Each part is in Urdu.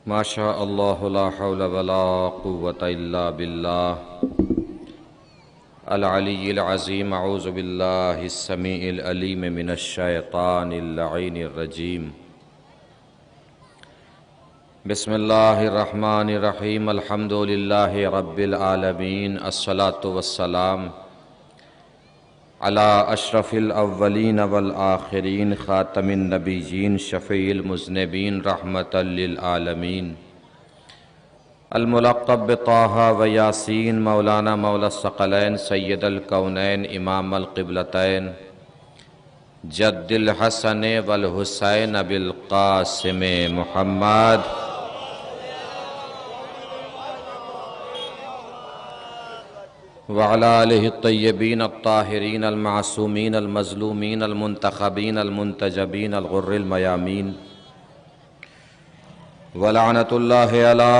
ما شاء اللہ لا حول ولا قوة الا باللہ العلی العظیم اعوذ باللہ السمیع العلیم من الشیطان اللعین الرجیم بسم اللہ الرحمن الرحیم الحمد للہ رب العالمین الصلاة والسلام علی اشرف الاولین والآخرین خاتم النبیین شفیع المذنبین رحمتا للعالمین الملقب بطٰہٰ و یاسین مولانا مولا الثقلین سید الکونین امام القبلتین جد الحسن والحسین بالقاسم محمد وعلى آلہ الطیبین الطاہرین المعصومین المظلومین المنتخبین المنتجبین الغر المیامین ولعنت اللہ علی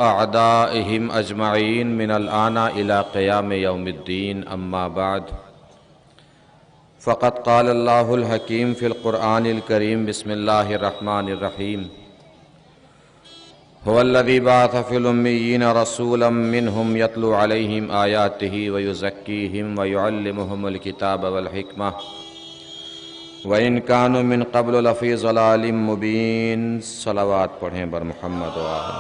اعدائہم اجمعین من الآن الى قیام یوم الدین اما بعد فقد قال اللہ الحکیم فی القرآن الکریم بسم اللہ الرحمن الرحیم هو الذي بعث في الأميين رسولا منهم يتلو عليهم آياته ويزكيهم ويعلمهم الكتاب والحكمة وإن كانوا من قبل لفي ضلال مبين صلوات پڑھیں بر محمد و آلہ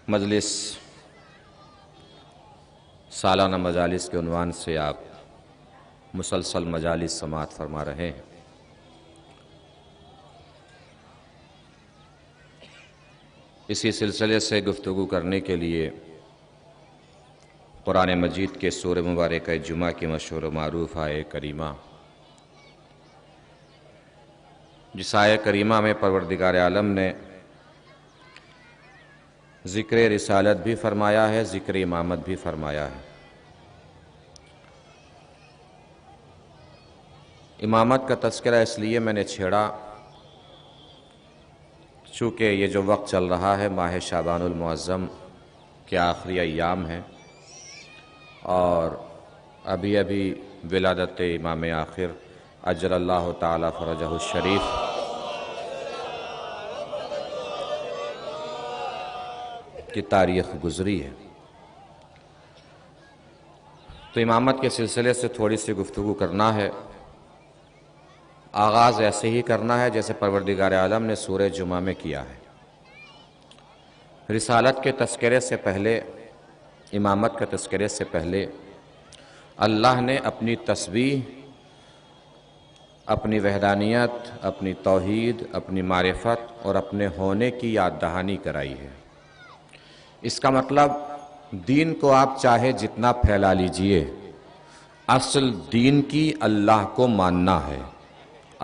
مجلس سالانہ مجالس کے عنوان سے آپ مسلسل مجالس سماعت فرما رہے ہیں۔ اسی سلسلے سے گفتگو کرنے کے لیے قرآن مجید کے سورہ مبارکہ جمعہ کی مشہور و معروف آیہ کریمہ، جس آیہ کریمہ میں پروردگار عالم نے ذکر رسالت بھی فرمایا ہے، ذکر امامت بھی فرمایا ہے۔ امامت کا تذکرہ اس لیے میں نے چھیڑا چونکہ یہ جو وقت چل رہا ہے ماہ شعبان المعظم کے آخری ایام ہیں اور ابھی ولادت امام آخر اجل اللہ تعالی فرجہ الشریف کی تاریخ گزری ہے، تو امامت کے سلسلے سے تھوڑی سی گفتگو کرنا ہے۔ آغاز ایسے ہی کرنا ہے جیسے پروردگار عالم نے سورہ جمعہ میں کیا ہے۔ رسالت کے تذکرے سے پہلے، امامت کے تذکرے سے پہلے اللہ نے اپنی تسبیح، اپنی وحدانیت، اپنی توحید، اپنی معرفت اور اپنے ہونے کی یاد دہانی کرائی ہے۔ اس کا مطلب دین کو آپ چاہے جتنا پھیلا لیجئے، اصل دین کی اللہ کو ماننا ہے،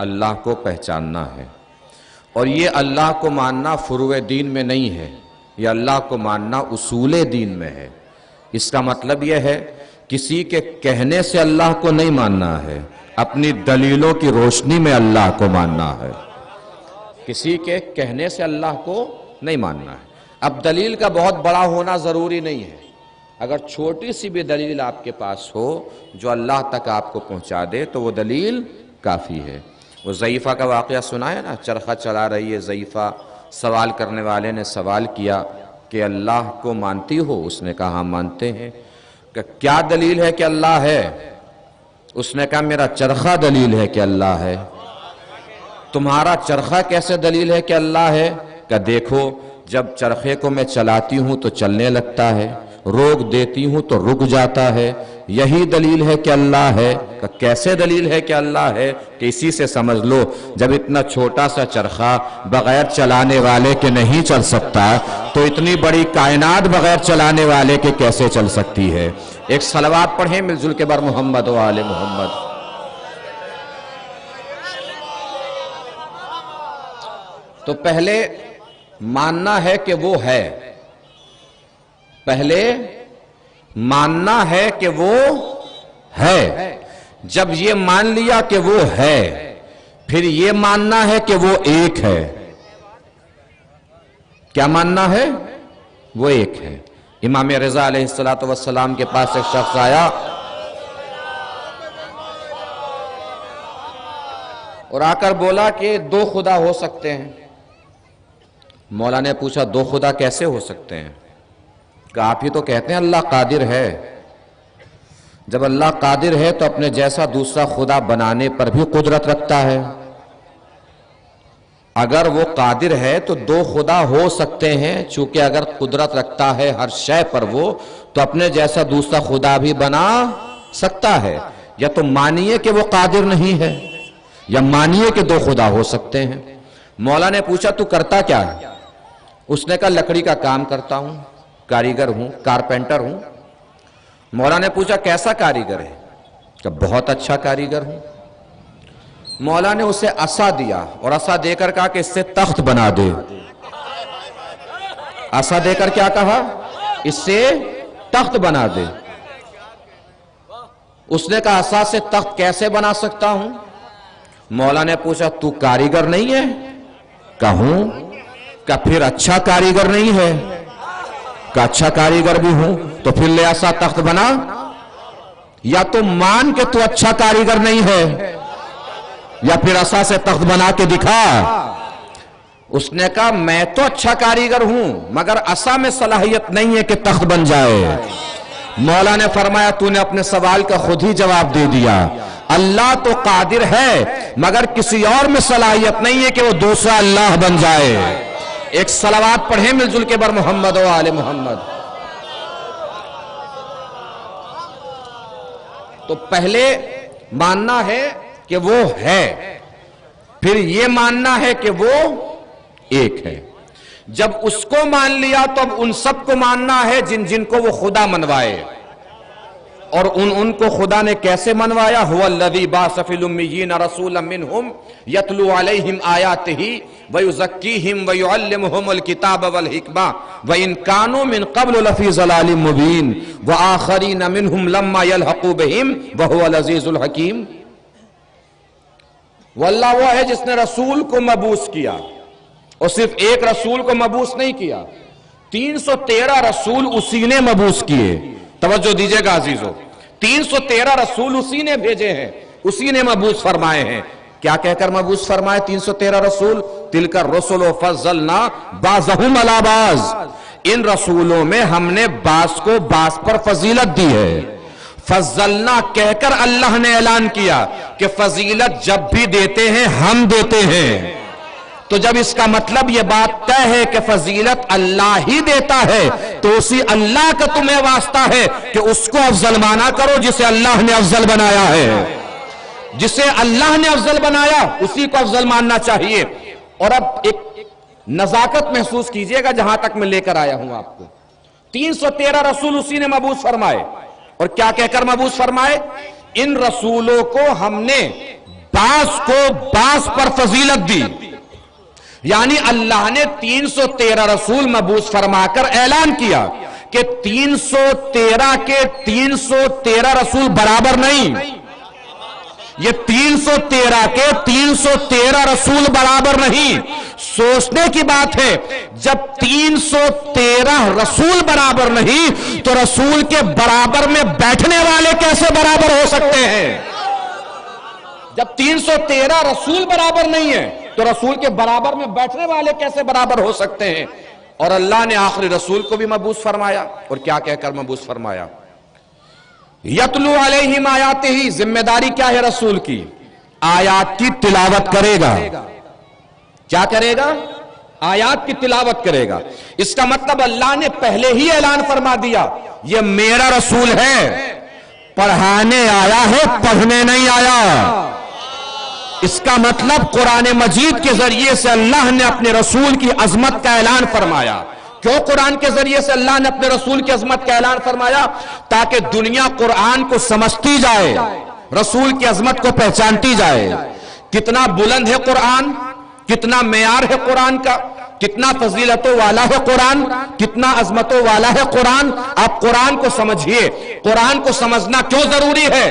اللہ کو پہچاننا ہے، اور یہ اللہ کو ماننا فروع دین میں نہیں ہے، یہ اللہ کو ماننا اصول دین میں ہے۔ اس کا مطلب یہ ہے کسی کے کہنے سے اللہ کو نہیں ماننا ہے، اپنی دلیلوں کی روشنی میں اللہ کو ماننا ہے، کسی کے کہنے سے اللہ کو نہیں ماننا ہے۔ اب دلیل کا بہت بڑا ہونا ضروری نہیں ہے، اگر چھوٹی سی بھی دلیل آپ کے پاس ہو جو اللہ تک آپ کو پہنچا دے تو وہ دلیل کافی ہے۔ وہ ضعیفہ کا واقعہ سنا ہے نا، چرخہ چلا رہی ہے ضعیفہ، سوال کرنے والے نے سوال کیا کہ اللہ کو مانتی ہو؟ اس نے کہا ہاں مانتے ہیں۔ کہ کیا دلیل ہے کہ اللہ ہے؟ اس نے کہا میرا چرخہ دلیل ہے کہ اللہ ہے۔ تمہارا چرخہ کیسے دلیل ہے کہ اللہ ہے؟ کہ دیکھو جب چرخے کو میں چلاتی ہوں تو چلنے لگتا ہے، روک دیتی ہوں تو رک جاتا ہے، یہی دلیل ہے کہ اللہ ہے۔ کہ کیسے دلیل ہے کہ اللہ ہے؟ کہ اسی سے سمجھ لو جب اتنا چھوٹا سا چرخہ بغیر چلانے والے کے نہیں چل سکتا تو اتنی بڑی کائنات بغیر چلانے والے کے کیسے چل سکتی ہے؟ ایک صلوات پڑھیں مل جل کے بر محمد و آل محمد۔ تو پہلے ماننا ہے کہ وہ ہے، پہلے ماننا ہے کہ وہ ہے۔ جب یہ مان لیا کہ وہ ہے، پھر یہ ماننا ہے کہ وہ ایک ہے۔ کیا ماننا ہے؟ وہ ایک ہے۔ امام رضا علیہ السلام کے پاس ایک شخص آیا، اور آ کر بولا کہ 2 خدا ہو سکتے ہیں۔ مولا نے پوچھا 2 خدا کیسے ہو سکتے ہیں؟ کہا آپ ہی تو کہتے ہیں اللہ قادر ہے۔ جب اللہ قادر ہے تو اپنے جیسا دوسرا خدا بنانے پر بھی قدرت رکھتا ہے۔ اگر وہ قادر ہے تو 2 خدا ہو سکتے ہیں، چونکہ اگر قدرت رکھتا ہے ہر شے پر وہ، تو اپنے جیسا دوسرا خدا بھی بنا سکتا ہے۔ یا تو مانیے کہ وہ قادر نہیں ہے، یا مانیے کہ 2 خدا ہو سکتے ہیں۔ مولا نے پوچھا تو کرتا کیا ہے؟ اس نے کہا لکڑی کا کام کرتا ہوں، کاریگر ہوں، کارپینٹر ہوں۔ مولا نے پوچھا کیسا کاریگر ہے؟ کہ بہت اچھا کاریگر ہوں۔ مولا نے اسے عصا دیا اور عصا دے کر کہا کہ اس سے تخت بنا دے۔ عصا دے کر کیا کہا؟ اس سے تخت بنا دے۔ اس نے کہا عصا سے تخت کیسے بنا سکتا ہوں؟ مولا نے پوچھا تو کاریگر نہیں ہے؟ کہوں کہ پھر اچھا کاریگر نہیں ہے؟ کہ اچھا کاریگر بھی ہوں، تو پھر لے عصا تخت بنا۔ یا تو مان کہ تو اچھا کاریگر نہیں ہے، یا پھر عصا سے تخت بنا کے دکھا۔ اس نے کہا میں تو اچھا کاریگر ہوں، مگر عصا میں صلاحیت نہیں ہے کہ تخت بن جائے۔ مولا نے فرمایا تو نے اپنے سوال کا خود ہی جواب دے دیا۔ اللہ تو قادر ہے، مگر کسی اور میں صلاحیت نہیں ہے کہ وہ دوسرا اللہ بن جائے۔ ایک صلوات پڑھیں مل جل کے بر محمد و آل محمد۔ تو پہلے ماننا ہے کہ وہ ہے، پھر یہ ماننا ہے کہ وہ ایک ہے۔ جب اس کو مان لیا تو اب ان سب کو ماننا ہے جن جن کو وہ خدا منوائے۔ اور ان کو خدا نے کیسے منوایا؟ هو الذی بعث فی الامیین رسولا منہم یتلو علیہم آیاتہ ویزکیہم ویعلمہم الکتاب والحکمہ وان کانوا من قبل لفی ضلال مبین وآخرین منہم لما یلحقوا بہم وہو العزیز الحکیم۔ واللہ وہ ہے جس نے رسول کو مبعوث کیا، اور صرف ایک رسول کو مبعوث نہیں کیا، 313 رسول اسی نے مبعوث کیے۔ توجہ دیجئے گا عزیزو، 313 رسول اسی نے بھیجے ہیں، اسی نے مبعوث فرمائے ہیں۔ کیا کہہ کر مبعوث فرمائے 313 رسول؟ تلک الرسل فضلنا بعضهم علی بعض، ان رسولوں میں ہم نے بعض کو بعض پر فضیلت دی ہے۔ فضلنا کہہ کر اللہ نے اعلان کیا کہ فضیلت جب بھی دیتے ہیں ہم دیتے ہیں۔ تو جب اس کا مطلب یہ بات طے ہے کہ فضیلت اللہ ہی دیتا ہے، تو اسی اللہ کا تمہیں واسطہ ہے کہ اس کو افضل مانا کرو جسے اللہ نے افضل بنایا ہے۔ جسے اللہ نے افضل بنایا اسی کو افضل ماننا چاہیے۔ اور اب ایک نزاکت محسوس کیجئے گا جہاں تک میں لے کر آیا ہوں آپ کو۔ 313 رسول اسی نے مبعوث فرمائے، اور کیا کہہ کر مبعوث فرمائے؟ ان رسولوں کو ہم نے بعض کو بعض پر فضیلت دی۔ یعنی اللہ نے 313 رسول مبعوث فرما کر اعلان کیا کہ 313 کے 313 رسول برابر نہیں، یہ 313 کے 313 رسول برابر نہیں۔ سوچنے کی بات ہے، جب 313 رسول برابر نہیں تو رسول کے برابر میں بیٹھنے والے کیسے برابر ہو سکتے ہیں؟ جب 313 رسول برابر نہیں ہے تو رسول کے برابر میں بیٹھنے والے کیسے برابر ہو سکتے ہیں؟ اور اللہ نے آخری رسول کو بھی مبعوث فرمایا، اور کیا کہہ کر مبعوث فرمایا؟ یتلو علیہم آیاتہ، ذمہ داری کیا ہے رسول کی؟ آیات کی تلاوت کرے گا۔ کیا کرے گا؟ آیات کی تلاوت کرے گا۔ اس کا مطلب اللہ نے پہلے ہی اعلان فرما دیا یہ میرا رسول ہے، پڑھانے آیا ہے، پڑھنے نہیں آیا۔ اس کا مطلب قرآن مجید کے ذریعے سے اللہ نے اپنے رسول کی عظمت کا اعلان فرمایا۔ کیوں قرآن کے ذریعے سے اللہ نے اپنے رسول کی عظمت کا اعلان فرمایا؟ تاکہ دنیا قرآن کو سمجھتی جائے، رسول کی عظمت کو پہچانتی جائے۔ کتنا بلند ہے قرآن، کتنا معیار ہے قرآن کا، کتنا فضیلتوں والا ہے قرآن، کتنا عظمتوں والا ہے قرآن۔ آپ قرآن کو سمجھیے۔ قرآن کو سمجھنا کیوں ضروری ہے؟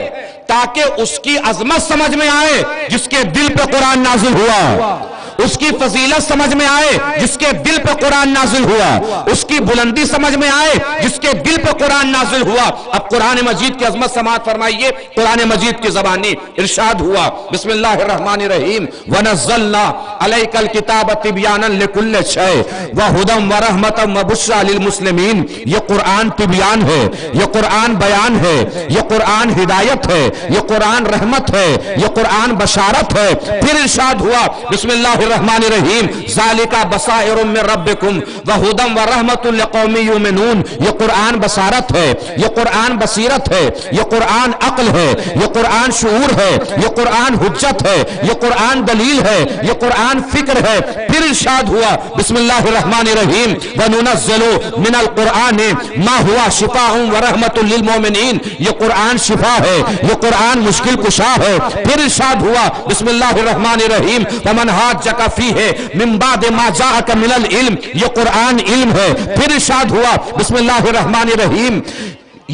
تاکہ اس کی عظمت سمجھ میں آئے جس کے دل پہ قرآن نازل ہوا۔ اس کی فضیلت سمجھ میں آئے جس کے دل پہ قرآن نازل ہوا، اس کی بلندی سمجھ میں آئے جس کے دل پہ قرآن نازل ہوا۔ اب قرآن مجید کی عظمت سماعت فرمائیے، قرآن مجید کی زبانی ارشاد ہوا، بسم اللہ الرحمن الرحیم، وَنَزَّلْنَا عَلَيْكَ الْكِتَابَ تِبْيَانًا لِكُلِّ شَيْءٍ وَهُدًى وَرَحْمَةً وَبُشْرَىٰ لِلْمُسْلِمِينَ۔ یہ قرآن تبیان ہے، یہ قرآن بیان ہے، یہ قرآن ہدایت ہے، یہ قرآن رحمت ہے، یہ قرآن بشارت ہے۔ پھر ارشاد ہوا بسم اللہ الرحمن الرحیم، ذَلِكَ بَصَائِرٌ مِّن رَبِّكُمْ وَهُدًى وَرَحْمَةٌ لِقَوْمٍ يُؤْمِنُونَ۔ یہ قرآن بصارت ہے، یہ قرآن بصیرت ہے، یہ قرآن عقل ہے، یہ قرآن شعور ہے، یہ قرآن حجت ہے، یہ قرآن دلیل ہے، یہ قرآن فکر ہے۔ پھر ارشاد ہوا بسم اللہ الرحمن الرحیم، وَنُنَزِّلُ مِنَ الْقُرْآنِ مَا هُوَ شِفَاءٌ وَرَحْمَةٌ لِلْمُؤْمِنِينَ۔ یہ قرآن شفا ہے، یہ قرآن مشکل کشا ہے۔ پھر ارشاد ہوا بسم اللہ الرحمن الرحیم، وَمَنْ حَاجَّكَ فِيهِ مِنْ بَعْدِ مَا جَاءَكَ مِنَ الْعِلْمِ۔ یہ قرآن علم ہے۔ پھر ارشاد ہوا بسم اللہ الرحمن الرحیم،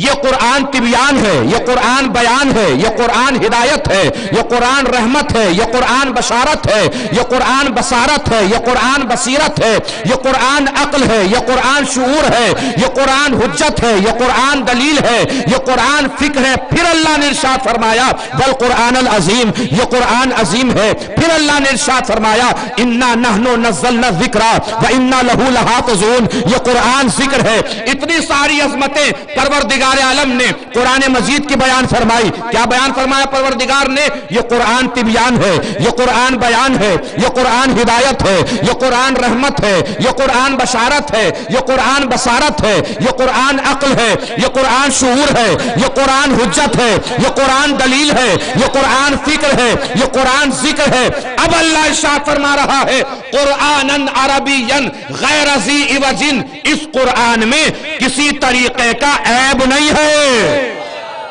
یہ قرآن تبیان ہے، یہ قرآن بیان ہے، یہ قرآن ہدایت ہے، یہ قرآن رحمت ہے، یہ قرآن بشارت ہے، یہ قرآن بصارت ہے، یہ قرآن بصیرت ہے، یہ قرآن عقل ہے، یہ قرآن شعور ہے، یہ قرآن حجت ہے، یہ قرآن دلیل ہے، یہ قرآن فکر ہے۔ پھر اللہ نے ارشاد فرمایا والقرآن العظیم، یہ قرآن عظیم ہے۔ پھر اللہ نے ارشاد فرمایا انا نحن نزلنا الذکر وانا لہ لحافظون، یہ قرآن ذکر ہے۔ اتنی ساری عظمتیں پروردگار عالم نے قرآن مجید کی بیان فرمائی۔ کیا بیان فرمایا پروردگار نے؟ یہ قرآن تبیان ہے، یہ قرآن بیان ہے، یہ قرآن ہدایت ہے، یہ قرآن رحمت ہے، یہ قرآن بشارت ہے، یہ قرآن بصارت ہے، یہ قرآن عقل ہے، یہ قرآن شعور ہے، یہ قرآن حجت ہے، یہ قرآن دلیل ہے، یہ قرآن فکر ہے، یہ قرآن ذکر ہے۔ اب اللہ ارشاد فرما رہا ہے قرآناً عربیاً غیر ذی عوج، اس قرآن میں کسی طریقے کا عیب نہیں ہے۔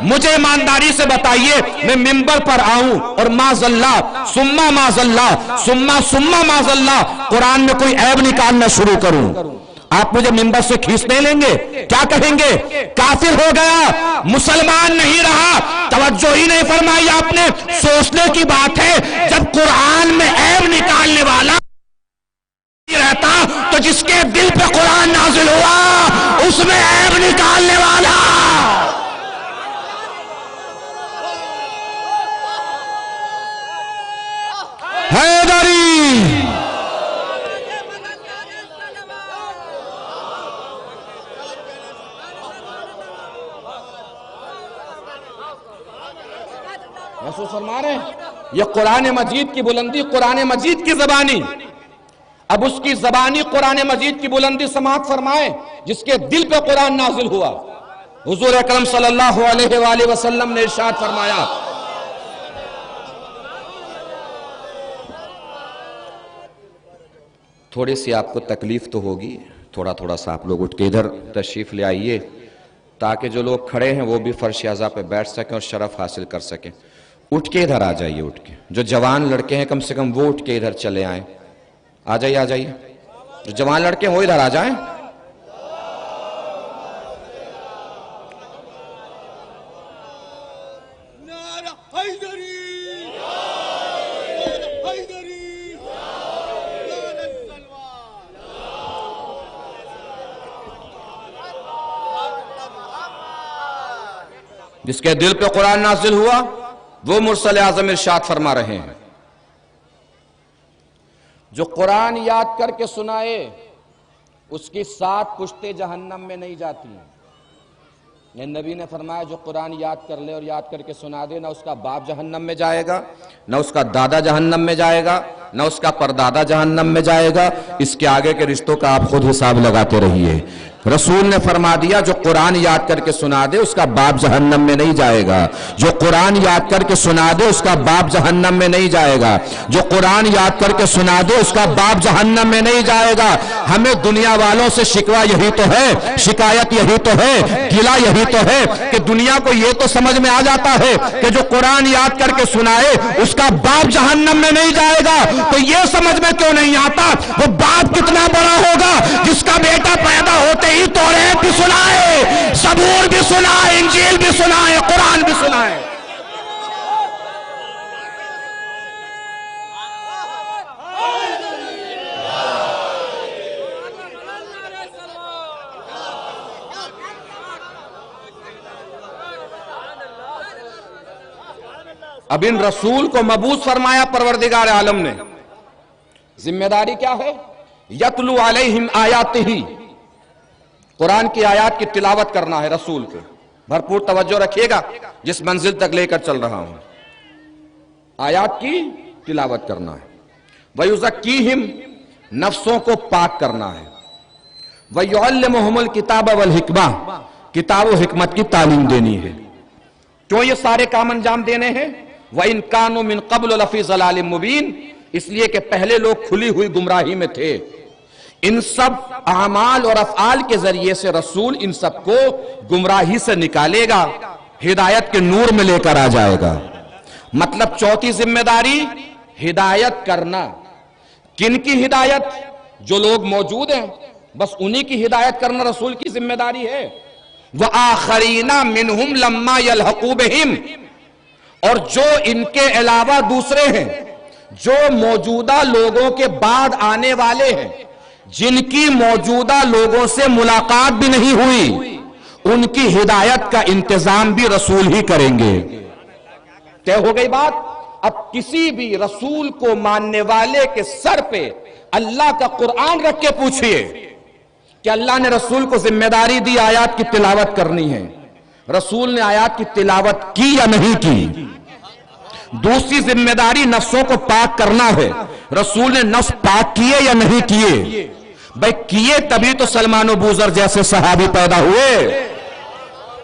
مجھے ایمانداری سے بتائیے، میں ممبر پر آؤں اور معاذ اللہ ثم معاذ اللہ ثم معاذ اللہ قرآن میں کوئی عیب نکالنا شروع کروں، آپ مجھے ممبر سے کھینچنے لیں گے؟ کیا کہیں گے؟ کافر ہو گیا، مسلمان نہیں رہا۔ توجہ ہی نہیں فرمائی آپ نے۔ سوچنے کی بات ہے، جب قرآن میں عیب نکالنے والا رہتا تو جس کے دل پہ قرآن نازل ہوا اس میں عیب نکالنے والا حیدری۔ محسوس فرما رہے ہیں؟ یہ قرآن مجید کی بلندی، قرآن مجید کی زبانی۔ اب اس کی زبانی قرآن مجید کی بلندی سماعت فرمائے جس کے دل پہ قرآن نازل ہوا۔ حضور اکرم صلی اللہ علیہ وآلہ وسلم نے ارشاد فرمایا تھوڑی سی آپ کو تکلیف تو ہوگی، تھوڑا سا آپ لوگ اٹھ کے ادھر تشریف لے آئیے تاکہ جو لوگ کھڑے ہیں وہ بھی فرش اعضا پہ بیٹھ سکیں اور شرف حاصل کر سکیں۔ اٹھ کے ادھر آ جائیے، اٹھ کے جو جوان لڑکے ہیں کم سے کم وہ اٹھ کے ادھر چلے آئیں۔ آ جائیے جو جوان لڑکے ہیں وہ ادھر آ جائیں۔ جس کے دل پہ قرآن نازل ہوا وہ مرسل اعظم ارشاد فرما رہے ہیں جو قرآن یاد کر کے سنائے اس کی 7 پشتیں جہنم میں نہیں جاتی ہیں۔ نبی نے فرمایا جو قرآن یاد کر لے اور یاد کر کے سنا دے، نہ اس کا باپ جہنم میں جائے گا، نہ اس کا دادا جہنم میں جائے گا، نہ اس کا پردادا جہنم میں جائے گا۔ اس کے آگے کے رشتوں کا آپ خود حساب لگاتے رہیے۔ رسول نے فرما دیا جو قرآن یاد کر کے سنا دے اس کا باپ جہنم میں نہیں جائے گا، جو قرآن یاد کر کے سنا دے اس کا باپ جہنم میں نہیں جائے گا، جو قرآن یاد کر کے سنا دے اس کا باپ جہنم میں نہیں جائے گا۔ ہمیں دنیا والوں سے شکوہ یہی تو ہے، شکایت یہی تو ہے، گلہ یہی تو ہے کہ دنیا کو یہ تو سمجھ میں آ جاتا ہے کہ جو قرآن یاد کر کے سنائے اس کا باپ جہنم میں نہیں جائے گا، تو یہ سمجھ میں کیوں نہیں آتا وہ باپ کتنا بڑا ہوگا جس کا بیٹا پیدا ہوتے ہی توریت بھی سنائے، زبور بھی سنائے، انجیل بھی سنائے، قرآن بھی سنائے۔ اب ان رسول کو مبعوث فرمایا پروردگار عالم نے، ذمہ داری کیا ہے؟ یتلو علیہم آیاتہ، قرآن کی آیات کی تلاوت کرنا ہے رسول کو. بھرپور توجہ رکھیے گا جس منزل تک لے کر چل رہا ہوں. آیات کی تلاوت کرنا ہے. وَيُزَكِّيهِمْ، نفسوں کو پاک کرنا ہے. وَيُعَلِّمُهُمُ الْكِتَابَ وَالْحِکْمَةَ، کتاب و حکمت کی تعلیم دینی ہے. کیوں یہ سارے کام انجام دینے ہیں؟ وَإِن كَانُوا مِن قَبْلُ لَفِي ضَلَالٍ مُبِينٍ، اس لیے کہ پہلے لوگ کھلی ہوئی گمراہی میں تھے. ان سب اعمال اور افعال کے ذریعے سے رسول ان سب کو گمراہی سے نکالے گا، ہدایت کے نور میں لے کر آ جائے گا. مطلب چوتھی ذمہ داری ہدایت کرنا. کن کی ہدایت؟ جو لوگ موجود ہیں بس انہی کی ہدایت کرنا رسول کی ذمہ داری ہے. وَآخَرِينَ مِنْهُمْ لَمَّا يَلْحَقُوا بِهِمْ، اور جو ان کے علاوہ دوسرے ہیں، جو موجودہ لوگوں کے بعد آنے والے ہیں، جن کی موجودہ لوگوں سے ملاقات بھی نہیں ہوئی، ان کی ہدایت کا انتظام بھی رسول ہی کریں گے. طے ہو گئی بات. اب کسی بھی رسول کو ماننے والے کے سر پہ اللہ کا قرآن رکھ کے پوچھئے کہ اللہ نے رسول کو ذمہ داری دی آیات کی تلاوت کرنی ہے، رسول نے آیات کی تلاوت کی یا نہیں کی؟ دوسری ذمہ داری نفسوں کو پاک کرنا ہے، رسول نے نفس پاک کیے یا نہیں کیے؟ بھئی کیے تبھی تو سلمان و بوذر جیسے صحابی پیدا ہوئے.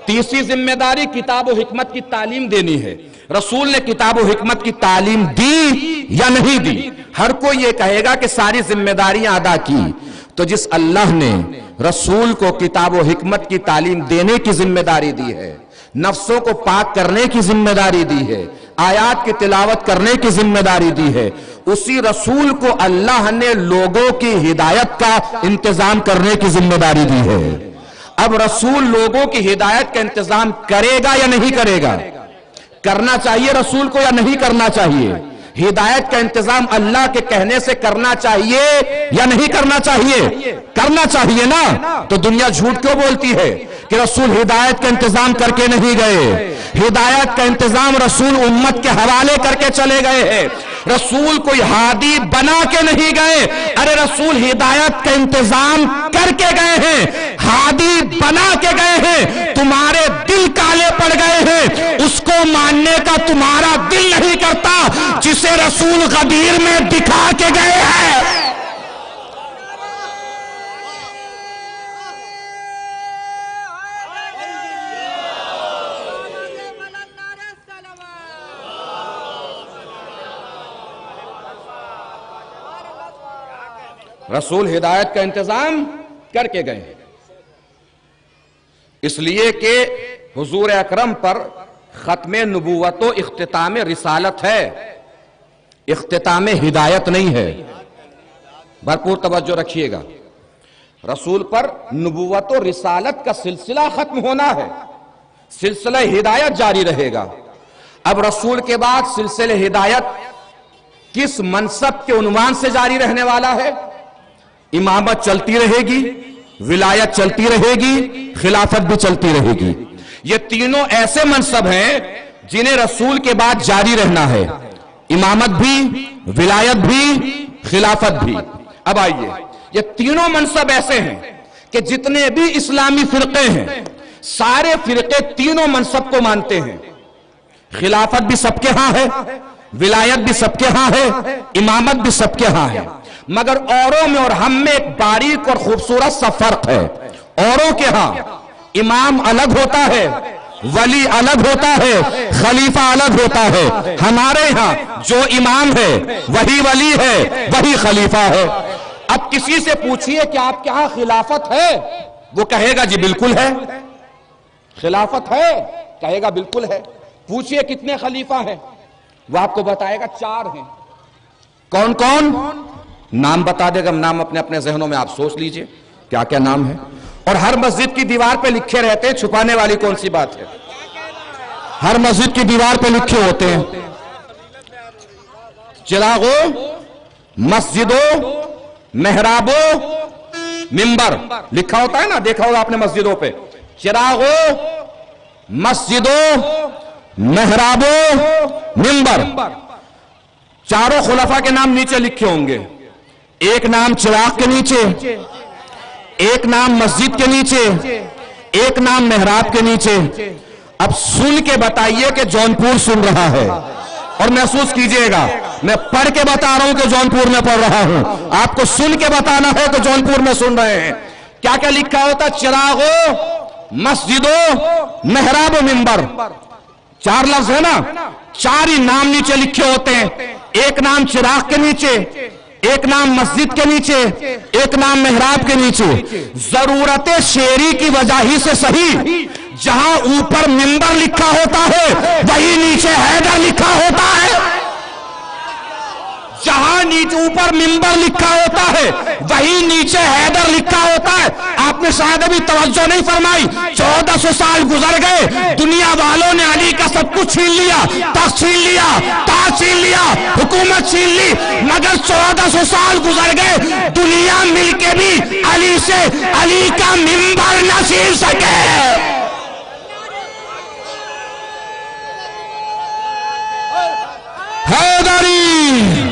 تیسری ذمہ داری کتاب و حکمت کی تعلیم دینی ہے، رسول نے کتاب و حکمت کی تعلیم دی یا نہیں دی؟ ہر کوئی یہ کہے گا کہ ساری ذمہ داریاں ادا کی. تو جس اللہ نے رسول کو کتاب و حکمت کی تعلیم دینے کی ذمہ داری دی ہے، نفسوں کو پاک کرنے کی ذمہ داری دی ہے، آیات کی تلاوت کرنے کی ذمہ داری دی ہے، اسی رسول کو اللہ نے لوگوں کی ہدایت کا انتظام کرنے کی ذمہ داری دی ہے. اب رسول لوگوں کی ہدایت کا انتظام کرے گا یا نہیں کرے گا؟ کرنا چاہیے رسول کو یا نہیں کرنا چاہیے؟ ہدایت کا انتظام اللہ کے کہنے سے کرنا چاہیے یا نہیں کرنا چاہیے؟ کرنا چاہیے نا. تو دنیا جھوٹ کیوں بولتی ہے کہ رسول ہدایت کا انتظام کر کے نہیں گئے؟ ہدایت کا انتظام رسول امت کے حوالے کر کے چلے گئے ہیں. رسول کوئی ہادی بنا کے نہیں گئے، ارے رسول ہدایت کا انتظام کر کے گئے ہیں، ہادی بنا کے گئے ہیں. تمہارے دل کالے پڑ گئے ہیں، اس کو ماننے کا تمہارا دل نہیں کرتا جسے رسول غدیر میں دکھا کے گئے ہیں. رسول ہدایت کا انتظام کر کے گئے ہیں، اس لیے کہ حضور اکرم پر ختم نبوت و اختتام رسالت ہے، اختتام ہدایت نہیں ہے. بھرپور توجہ رکھیے گا. رسول پر نبوت و رسالت کا سلسلہ ختم ہونا ہے، سلسلہ ہدایت جاری رہے گا. اب رسول کے بعد سلسلہ ہدایت کس منصب کے عنوان سے جاری رہنے والا ہے؟ امامت چلتی رہے گی، ولایت چلتی رہے گی، خلافت بھی چلتی رہے گی. یہ تینوں ایسے منصب ہیں جنہیں رسول کے بعد جاری رہنا ہے، امامت بھی، ولایت بھی، خلافت بھی. اب آئیے، یہ تینوں منصب ایسے ہیں کہ جتنے بھی اسلامی فرقے ہیں سارے فرقے تینوں منصب کو مانتے ہیں. خلافت بھی سب کے ہاں ہے، ولایت بھی سب کے ہاں ہے، امامت بھی سب کے ہاں ہے. مگر اوروں میں اور ہم میں ایک باریک اور خوبصورت سا فرق ہے. اوروں کے ہاں امام الگ ہوتا ہے، ولی الگ ہوتا ہے، خلیفہ الگ ہوتا ہے. ہمارے ہاں جو امام ہے وہی ولی ہے، وہی خلیفہ ہے. اب کسی سے پوچھئے کہ آپ کے ہاں خلافت ہے، وہ کہے گا جی بالکل ہے. خلافت ہے کہے گا بالکل ہے. پوچھئے کتنے خلیفہ ہیں، وہ آپ کو بتائے گا 4 ہیں. کون کون؟ نام بتا دے گا. نام اپنے اپنے ذہنوں میں آپ سوچ لیجئے کیا کیا نام ہے. اور ہر مسجد کی دیوار پہ لکھے رہتے ہیں، چھپانے والی کون سی بات ہے؟ ہر مسجد کی دیوار پہ لکھے ہوتے ہیں. چراغوں، مسجدوں، محرابوں، منبر لکھا ہوتا ہے نا، دیکھا ہوگا آپ نے مسجدوں پہ. چراغوں، مسجدوں، محراب و منبر. چاروں خلفاء کے نام نیچے لکھے ہوں گے. ایک نام چراغ کے نیچے، ایک نام مسجد کے نیچے، ایک نام محراب کے نیچے. اب سن کے بتائیے کہ جونپور سن رہا ہے، اور محسوس کیجئے گا میں پڑھ کے بتا رہا ہوں کہ جونپور میں پڑھ رہا ہوں، آپ کو سن کے بتانا ہے کہ جونپور میں سن رہے ہیں. کیا کیا لکھا ہوتا؟ چراغو، مسجدو، محراب و منبر. چار لفظ ہے نا، چار ہی نام نیچے لکھے ہوتے ہیں. ایک نام چراغ کے نیچے، ایک نام مسجد کے نیچے، ایک نام محراب کے نیچے. ضرورت شعری کی وجہ ہی سے صحیح، جہاں اوپر منبر لکھا ہوتا ہے وہی نیچے حیدر لکھا ہوتا ہے. جہاں نیچے اوپر منبر لکھا ہوتا ہے وہی نیچے حیدر لکھا ہوتا ہے. آپ نے شاید ابھی توجہ نہیں فرمائی. 1400 سال گزر گئے، دنیا والوں نے علی کا سب کچھ چھین لیا، تخت چھین لیا، تاج چھین لیا، حکومت چھین لی، مگر 1400 سال گزر گئے، دنیا مل کے بھی علی سے علی کا منبر نہ چھین سکے. حیدری.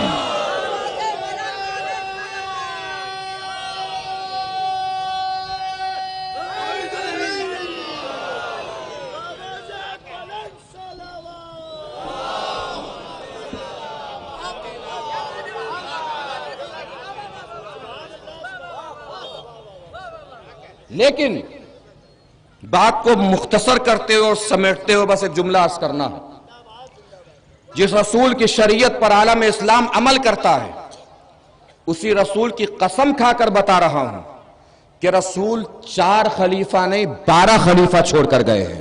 لیکن بات کو مختصر کرتے ہوئے اور سمیٹتے ہوئے بس ایک جملہ عرض کرنا ہے. جس رسول کی شریعت پر عالم اسلام عمل کرتا ہے، اسی رسول کی قسم کھا کر بتا رہا ہوں کہ رسول 4 خلیفہ نہیں 12 خلیفہ چھوڑ کر گئے ہیں.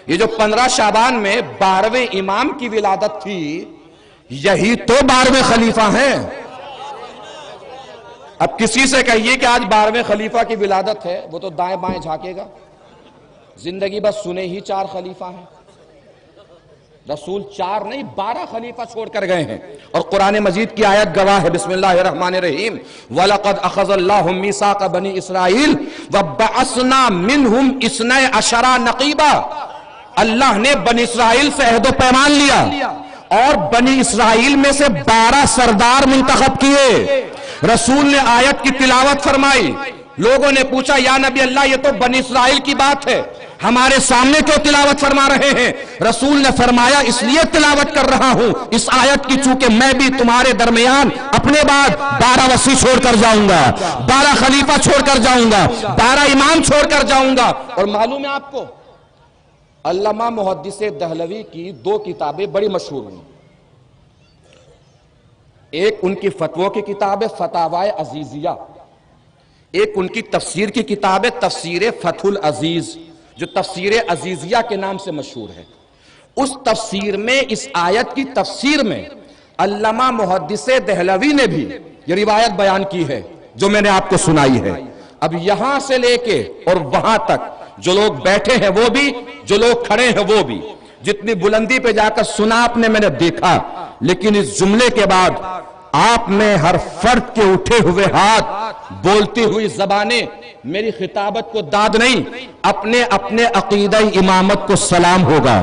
یہ جو 15 شعبان میں 12ویں امام کی ولادت تھی، یہی تو 12ویں خلیفہ ہیں. اب کسی سے کہیے کہ آج 12ویں خلیفہ کی ولادت ہے، وہ تو دائیں بائیں جھانکے گا. زندگی بس سنے ہی 4 خلیفہ ہیں. رسول 4 نہیں 12 خلیفہ چھوڑ کر گئے ہیں. اور قرآن مجید کی آیت گواہ ہے. بسم اللہ الرحمن الرحیم. وَلَقَدْ أَخَذَ اللَّهُ مِيثَاقَ بَنِي إِسْرَائِيلَ وَبَعَثْنَا مِنْهُمْ 12 نَقِيبًا. اللہ نے بنی اسرائیل سے عہد و پیمان لیا اور بنی اسرائیل میں سے 12 سردار منتخب کیے. رسول نے آیت کی تلاوت فرمائی. لوگوں نے پوچھا یا نبی اللہ یہ تو بنی اسرائیل کی بات ہے، ہمارے سامنے کیوں تلاوت فرما رہے ہیں؟ رسول نے فرمایا اس لیے تلاوت کر رہا ہوں اس آیت کی، چونکہ میں بھی تمہارے درمیان اپنے بعد 12 وصی چھوڑ کر جاؤں گا، 12 خلیفہ چھوڑ کر جاؤں گا، 12 امام چھوڑ کر جاؤں گا. اور معلوم ہے آپ کو، علامہ محدث دہلوی کی 2 کتابیں بڑی مشہور ہیں. ایک ان کی فتووں کی کتاب ہے فتاوی عزیزیہ، ایک ان کی تفسیر کی کتاب ہے تفسیر فتح العزیز، جو تفسیر عزیزیہ کے نام سے مشہور ہے. اس تفسیر میں، اس آیت کی تفسیر میں علامہ محدث دہلوی نے بھی یہ روایت بیان کی ہے جو میں نے آپ کو سنائی ہے. اب یہاں سے لے کے اور وہاں تک جو لوگ بیٹھے ہیں وہ بھی، جو لوگ کھڑے ہیں وہ بھی، جتنی بلندی پہ جا کر سنا آپ نے، میں نے دیکھا. لیکن اس جملے کے بعد آپ میں ہر فرد کے اٹھے ہوئے ہاتھ، بولتی ہوئی زبانیں میری خطابت کو داد نہیں، اپنے اپنے عقیدہ امامت کو سلام ہوگا.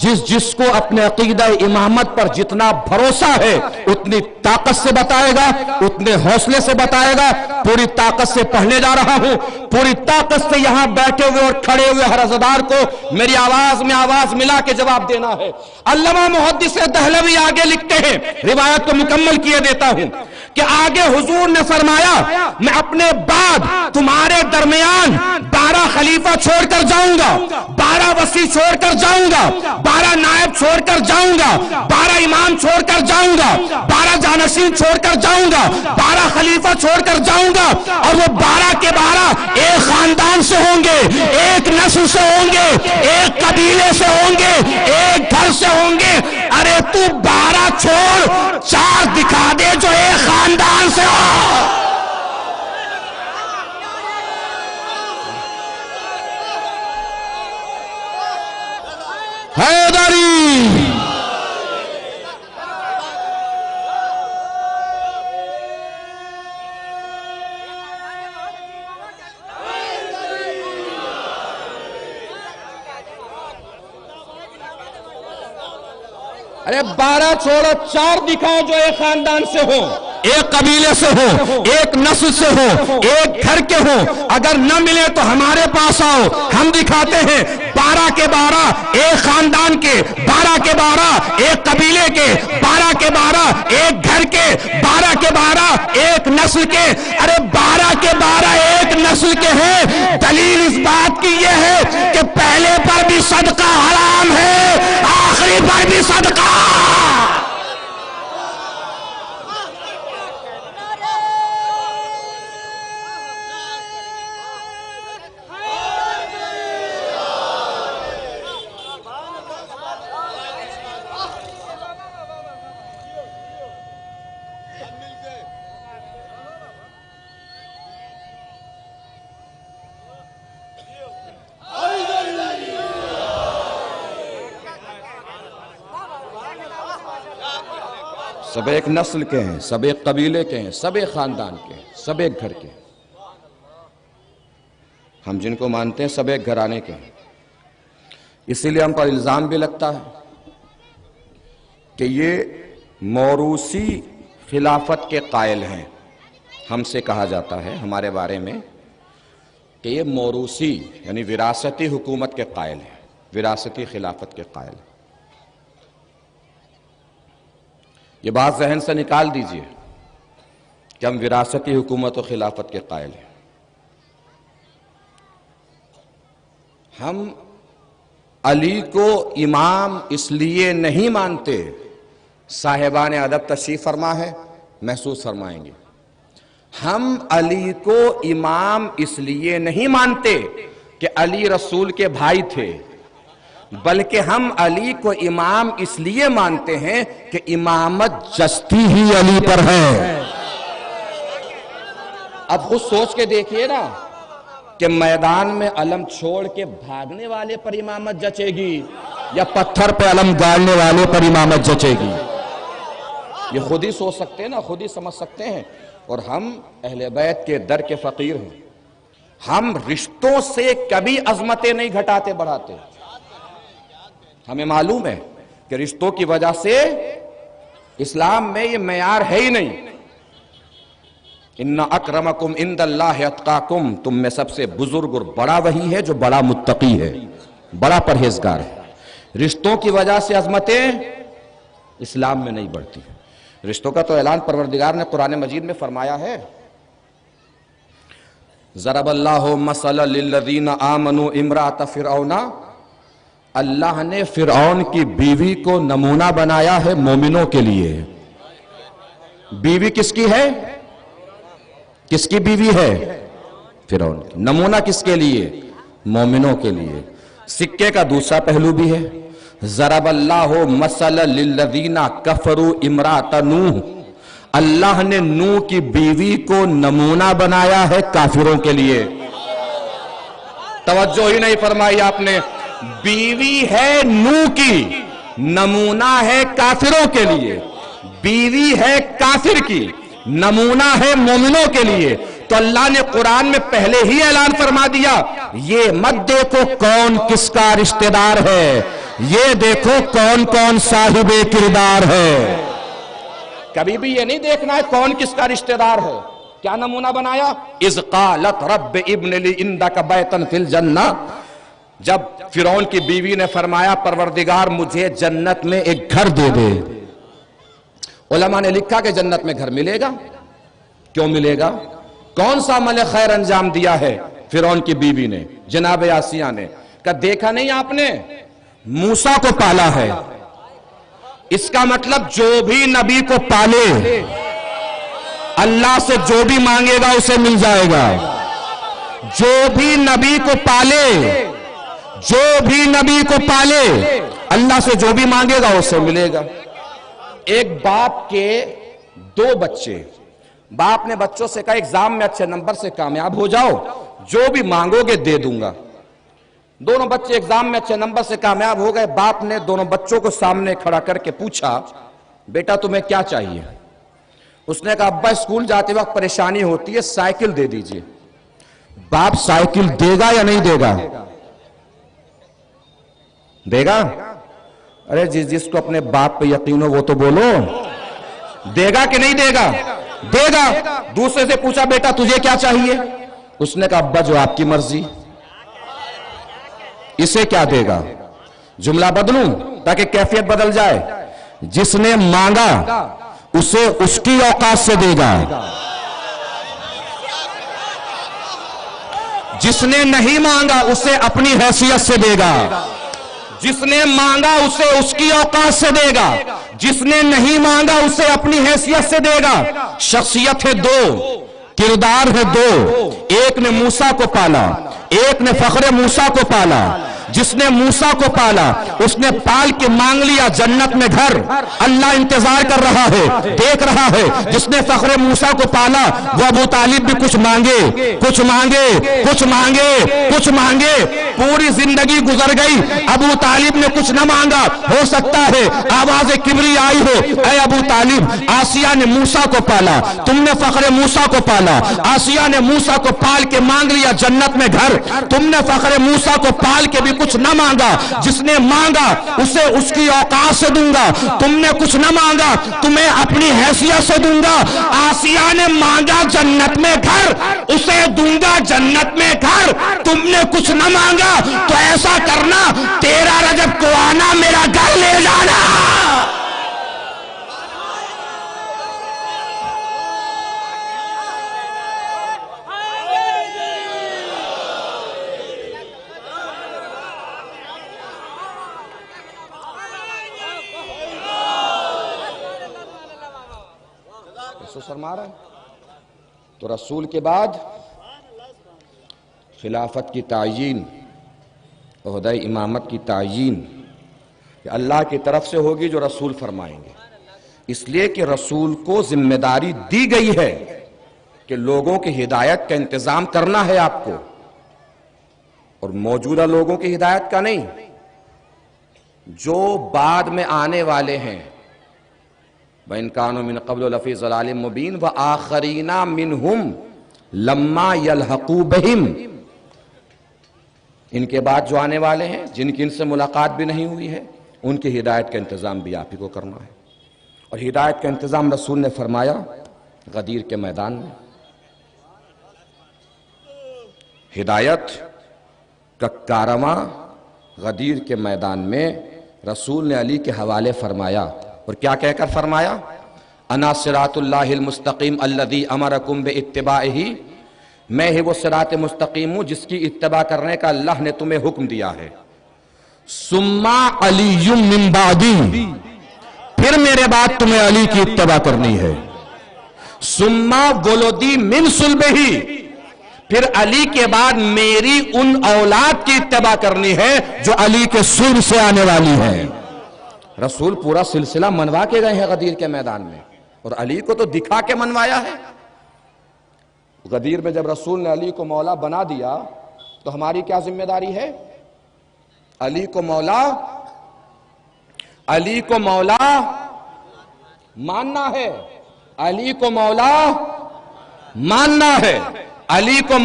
جس کو اپنے عقیدہ امامت پر جتنا بھروسہ ہے اتنی طاقت سے بتائے گا، اتنے حوصلے سے بتائے گا. پوری طاقت سے پڑھنے جا رہا ہوں، پوری طاقت سے یہاں بیٹھے ہوئے اور کھڑے ہوئے ہر عزادار کو میری آواز میں آواز ملا کے جواب دینا ہے. علامہ محدث دہلوی آگے لکھتے ہیں، روایت کو مکمل کیے دیتا ہوں کہ آگے حضور نے فرمایا میں اپنے بعد تمہارے درمیان 12 خلیفہ چھوڑ کر جاؤں گا، 12 وصی چھوڑ کر جاؤں گا، 12 نائب چھوڑ کر جاؤں گا، 12 امام چھوڑ کر جاؤں گا، 12 جانشین چھوڑ کر جاؤں گا، 12 خلیفہ چھوڑ کر جاؤں گا. اور وہ 12 کے 12 ایک خاندان سے ہوں گے، ایک نسل سے ہوں گے، ایک قبیلے سے ہوں گے، ایک گھر سے ہوں گے. ارے تو 12 چھوڑ 4 دکھا دے جو ایک خاندان سے ہو. حیدری. ارے 12 چھوڑو 4 دکھاؤ جو ایک خاندان سے ہو، ایک قبیلے سے ہو، ایک نسل سے ہو، ایک گھر کے ہو۔ اگر نہ ملے تو ہمارے پاس آؤ، ہم دکھاتے ہیں 12 کے 12 ایک خاندان کے، 12 کے 12 ایک قبیلے کے، 12 کے 12 ایک گھر کے، 12 کے 12 ایک نسل کے۔ ارے 12 کے 12 ایک نسل کے ہیں، دلیل اس بات کی یہ ہے کہ پہلے پر بھی صدقہ حرام ہے، آخری پر بھی صدقہ۔ سب ایک نسل کے ہیں، سب ایک قبیلے کے ہیں، سب ایک خاندان کے ہیں، سب ایک گھر کے ہیں۔ ہم جن کو مانتے ہیں سب ایک گھرانے کے ہیں۔ اسی لیے ہم پر الزام بھی لگتا ہے کہ یہ موروثی خلافت کے قائل ہیں۔ ہم سے کہا جاتا ہے ہمارے بارے میں کہ یہ موروثی یعنی وراثتی حکومت کے قائل ہیں، وراثتی خلافت کے قائل ہیں۔ یہ بات ذہن سے نکال دیجئے کہ ہم وراثتی حکومت و خلافت کے قائل ہیں۔ ہم علی کو امام اس لیے نہیں مانتے، صاحبان ادب تشریف فرما ہے، محسوس فرمائیں گے۔ ہم علی کو امام اس لیے نہیں مانتے کہ علی رسول کے بھائی تھے، بلکہ ہم علی کو امام اس لیے مانتے ہیں کہ امامت جستی ہی علی پر ہے۔ اب خود سوچ کے دیکھئے نا کہ میدان میں علم چھوڑ کے بھاگنے والے پر امامت جچے گی یا پتھر پہ علم گاڑنے والے پر امامت جچے گی؟ یہ خود ہی سوچ سکتے ہیں نا، خود ہی سمجھ سکتے ہیں۔ اور ہم اہل بیت کے در کے فقیر ہیں، ہم رشتوں سے کبھی عظمتیں نہیں گھٹاتے بڑھاتے۔ ہمیں معلوم ہے کہ رشتوں کی وجہ سے اسلام میں یہ معیار ہے ہی نہیں۔ ان اکرمکم عند اللہ اتقاکم، تم میں سب سے بزرگ اور بڑا وہی ہے جو بڑا متقی ہے، بڑا پرہیزگار ہے۔ رشتوں کی وجہ سے عظمتیں اسلام میں نہیں بڑھتی۔ رشتوں کا تو اعلان پروردگار نے قرآن مجید میں فرمایا ہے، ضرب اللہ مثلا للذین آمنوا امرأۃ فرعون، اللہ نے فرعون کی بیوی کو نمونہ بنایا ہے مومنوں کے لیے۔ بیوی کس کی ہے؟ کس کی بیوی ہے؟ فرعون کی۔ نمونہ کس کے لیے؟ مومنوں کے لیے۔ سکے کا دوسرا پہلو بھی ہے، ضرب اللہ مثلا للذین کفروا امرأۃ نوح، اللہ نے نوح کی بیوی کو نمونہ بنایا ہے کافروں کے لیے۔ توجہ ہی نہیں فرمائی آپ نے، بیوی ہے نوح کی، نمونہ ہے کافروں کے لیے۔ بیوی ہے کافر کی، نمونہ ہے مومنوں کے لیے۔ تو اللہ نے قرآن میں پہلے ہی اعلان فرما دیا، یہ مت دیکھو کون کس کا رشتہ دار ہے، یہ دیکھو کون کون صاحب کردار ہے۔ کبھی بھی یہ نہیں دیکھنا ہے کون کس کا رشتہ دار ہے۔ کیا نمونہ بنایا؟ اذ قالت رب ابن لی عندک بیتا فی الجنہ، جب فرعون کی بیوی نے فرمایا پروردگار مجھے جنت میں ایک گھر دے دے۔ علماء نے لکھا کہ جنت میں گھر ملے گا۔ کیوں ملے گا؟ کون سا عمل خیر انجام دیا ہے فرعون کی بیوی نے، جناب آسیہ نے؟ کہ دیکھا نہیں آپ نے موسیٰ کو پالا ہے، اس کا مطلب جو بھی نبی کو پالے اللہ سے جو بھی مانگے گا اسے مل جائے گا۔ جو بھی نبی کو پالے، جو بھی نبی کو پالے اللہ سے جو بھی مانگے گا اسے ملے گا۔ ایک باپ کے 2 بچے، باپ نے بچوں سے کہا ایگزام میں اچھے نمبر سے کامیاب ہو جاؤ، جو بھی مانگو گے دے دوں گا۔ دونوں بچے ایگزام میں اچھے نمبر سے کامیاب ہو گئے۔ باپ نے دونوں بچوں کو سامنے کھڑا کر کے پوچھا بیٹا تمہیں کیا چاہیے؟ اس نے کہا ابا اسکول جاتے وقت پریشانی ہوتی ہے، سائیکل دے دیجئے۔ باپ سائیکل دے گا یا نہیں دے گا؟ دے گا؟ ارے جس کو اپنے باپ پہ یقین ہو وہ تو بولو، دے گا کہ نہیں دے گا؟ دے گا۔ دوسرے سے پوچھا بیٹا تجھے کیا چاہیے؟ اس نے کہا ابا جو آپ کی مرضی۔ اسے کیا دے گا؟ جملہ بدلوں تاکہ کیفیت بدل جائے۔ جس نے مانگا اسے اس کی اوقات سے دے گا، جس نے نہیں مانگا اسے اپنی حیثیت سے دے گا، جس نے مانگا اسے اس کی اوقات سے دے گا، جس نے نہیں مانگا اسے اپنی حیثیت سے دے گا۔ شخصیت ہے دو، کردار ہے دو، ایک نے موسیٰ کو پالا، ایک نے فخر موسیٰ کو پالا۔ جس نے موسیٰ کو پالا اس نے پال کے مانگ لیا جنت میں گھر، اللہ انتظار کر رہا ہے، دیکھ رہا ہے۔ جس نے فخر موسیٰ کو پالا وہ ابو طالب بھی کچھ مانگے کچھ مانگے کچھ مانگے کچھ مانگے، پوری زندگی گزر گئی، ابو طالب نے کچھ نہ مانگا۔ ہو سکتا ہے آواز کبری آئی ہو، اے ابو طالب آسیہ نے موسیٰ کو پالا، تم نے فخر موسیٰ کو پالا، آسیہ نے موسیٰ کو پال کے مانگ لیا جنت میں گھر، تم نے فخر موسیٰ کو پال کے بھی کچھ نہ مانگا۔ جس نے مانگا اسے اس کی اوقات سے دوں گا، تم نے کچھ نہ مانگا تمہیں اپنی حیثیت سے دوں گا۔ آسیہ نے مانگا جنت میں گھر، اسے دوں گا جنت میں گھر، تم نے کچھ نہ مانگا تو ایسا کرنا 13 رجب کو آنا میرا گھر لے جانا۔ فرما رہا ہے تو رسول کے بعد خلافت کی تعیین، عہدہ امامت کی تعیین اللہ کی طرف سے ہوگی جو رسول فرمائیں گے، اس لیے کہ رسول کو ذمہ داری دی گئی ہے کہ لوگوں کی ہدایت کا انتظام کرنا ہے آپ کو، اور موجودہ لوگوں کی ہدایت کا نہیں، جو بعد میں آنے والے ہیں۔ وَإِن كَانُوا مِن قَبْلُ لَفِي ضَلَالٍ مُبِينٍ وَآخَرِينَ مِنْهُمْ لَمَّا يَلْحَقُوا بِهِمْ، ان کے بعد جو آنے والے ہیں جن کی ان سے ملاقات بھی نہیں ہوئی ہے، ان کی ہدایت کا انتظام بھی آپ ہی کو کرنا ہے۔ اور ہدایت کا انتظام رسول نے فرمایا غدیر کے میدان میں۔ ہدایت کا کارواں غدیر کے میدان میں رسول نے علی کے حوالے فرمایا، اور کیا کہہ کر فرمایا؟ انا صراط اللہ المستقیم الذی امرکم باتباعہ، میں ہی وہ صراط مستقیم ہوں جس کی اتباع کرنے کا اللہ نے تمہیں حکم دیا ہے۔ ثم علی من بعدی، پھر میرے بعد تمہیں علی کی اتباع کرنی ہے۔ ثم ولدی من صلبہ، پھر علی کے بعد میری ان اولاد کی اتباع کرنی ہے جو علی کے صلب سے آنے والی ہے۔ رسول پورا سلسلہ منوا کے گئے ہیں غدیر کے میدان میں، اور علی کو تو دکھا کے منوایا ہے۔ غدیر میں جب رسول نے علی کو مولا بنا دیا تو ہماری کیا ذمہ داری ہے؟ علی کو مولا ماننا ہے، علی کو مولا ماننا ہے، علی کو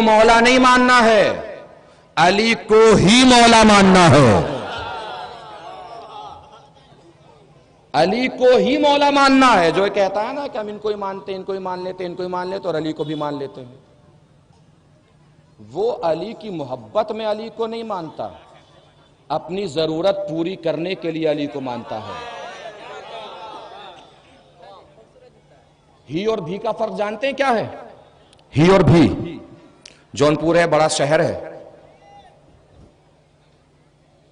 مولا نہیں ماننا ہے، علی کو ہی مولا ماننا ہے، علی کو ہی مولا ماننا ہے۔ جو کہتا ہے نا کہ ہم ان کو ہی مانتے ہیں، ان کو ہی مان لیتے ہیں، ان کو ہی مان لیتے اور علی کو بھی مان لیتے ہیں، وہ علی کی محبت میں علی کو نہیں مانتا، اپنی ضرورت پوری کرنے کے لیے علی کو مانتا ہے۔ ہی اور بھی کا فرق جانتے ہیں کیا ہے؟ ہی اور بھی، جونپور ہے بڑا شہر ہے،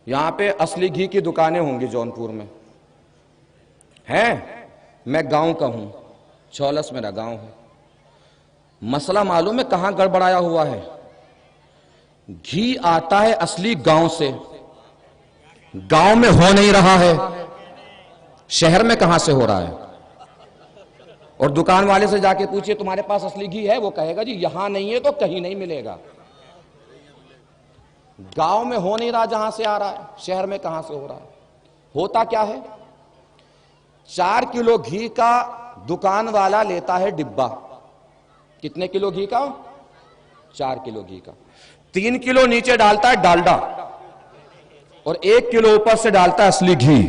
یہاں پہ اصلی گھی کی دکانیں ہوں گی جونپور میں ہیں۔ میں گاؤں کا ہوں، چھولس میرا گاؤں ہے۔ مسئلہ معلوم ہے کہاں گڑبڑایا ہوا ہے؟ گھی آتا ہے اصلی گاؤں سے، گاؤں میں ہو نہیں رہا ہے، شہر میں کہاں سے ہو رہا ہے؟ اور دکان والے سے جا کے پوچھئے تمہارے پاس اصلی گھی ہے؟ وہ کہے گا جی یہاں نہیں ہے تو کہیں نہیں ملے گا۔ گاؤں میں ہو نہیں رہا جہاں سے آ رہا ہے، شہر میں کہاں سے ہو رہا ہے؟ ہوتا کیا ہے؟ 4 کلو گھی کا دکان والا لیتا ہے ڈبہ۔ کتنے کلو گھی کا؟ 4 کلو گھی کا۔ 3 کلو نیچے ڈالتا ہے ڈالڈا، اور 1 کلو اوپر سے ڈالتا ہے اصلی گھی.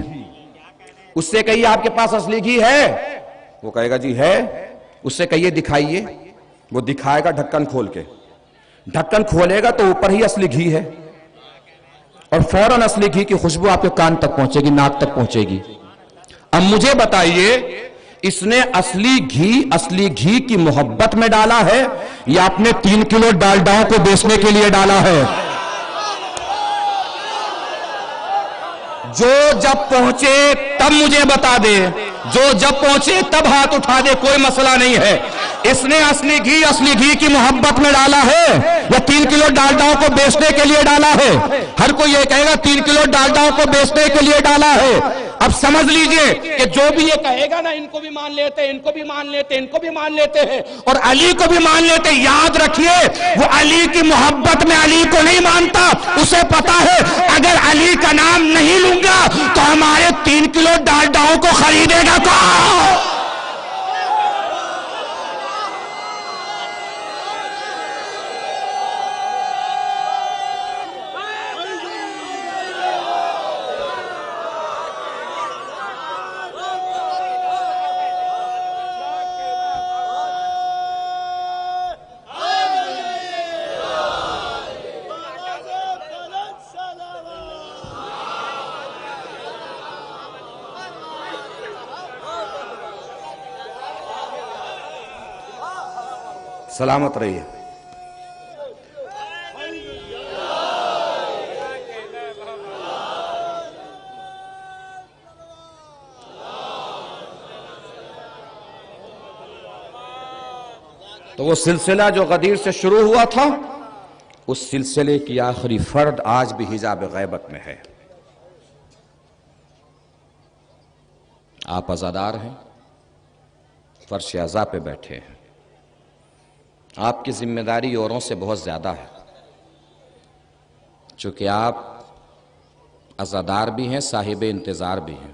اس سے کہیے آپ کے پاس اصلی گھی ہے؟ وہ کہے گا جی ہے. اس سے کہیے دکھائیے. وہ دکھائے گا ڈھکن کھول کے. ڈھکن کھولے گا تو اوپر ہی اصلی گھی ہے، اور فوراً اصلی گھی کی خوشبو آپ کے کان تک پہنچے گی، ناک تک پہنچے گی. اب مجھے بتائیے، اس نے اصلی گھی کی محبت میں ڈالا ہے یا اپنے 3 کلو ڈالڈاؤں کو بیچنے کے لیے ڈالا ہے؟ جو جب پہنچے تب مجھے بتا دے، جو جب پہنچے تب ہاتھ اٹھا دے، کوئی مسئلہ نہیں ہے. اس نے اصلی گھی کی محبت میں ڈالا ہے یا 3 کلو ڈالڈاؤں کو بیچنے کے لیے ڈالا ہے؟ ہر کوئی یہ کہے گا 3 کلو ڈالڈاؤں کو بیچنے کے لیے ڈالا ہے. اب سمجھ لیجئے کہ جو بھی یہ کہے گا نا، ان کو بھی مان لیتے، ان کو بھی مان لیتے، ان کو بھی مان لیتے ہیں، اور علی کو بھی مان لیتے. یاد رکھیے، وہ علی کی محبت میں علی کو نہیں مانتا. اسے پتا ہے اگر علی کا نام نہیں لوں گا تو ہمارے 3 کلو ڈالڈاؤں کو خریدے گا کون؟ سلامت رہیے. تو وہ سلسلہ جو غدیر سے شروع ہوا تھا، اس سلسلے کی آخری فرد آج بھی حجاب غیبت میں ہے. آپ عزادار ہیں، فرش عزا پہ بیٹھے ہیں. آپ کی ذمہ داری اوروں سے بہت زیادہ ہے، چونکہ آپ عزادار بھی ہیں، صاحب انتظار بھی ہیں.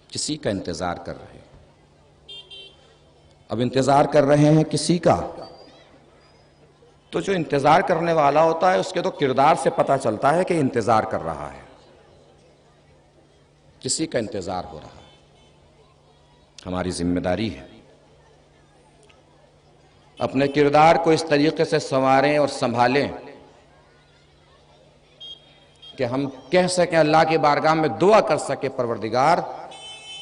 کسی کا انتظار کر رہے ہیں. اب انتظار کر رہے ہیں کسی کا، تو جو انتظار کرنے والا ہوتا ہے اس کے تو کردار سے پتہ چلتا ہے کہ انتظار کر رہا ہے. کسی کا انتظار ہو رہا ہے. ہماری ذمہ داری ہے اپنے کردار کو اس طریقے سے سنواریں اور سنبھالیں کہ ہم کہہ سکیں، اللہ کی بارگاہ میں دعا کر سکے، پروردگار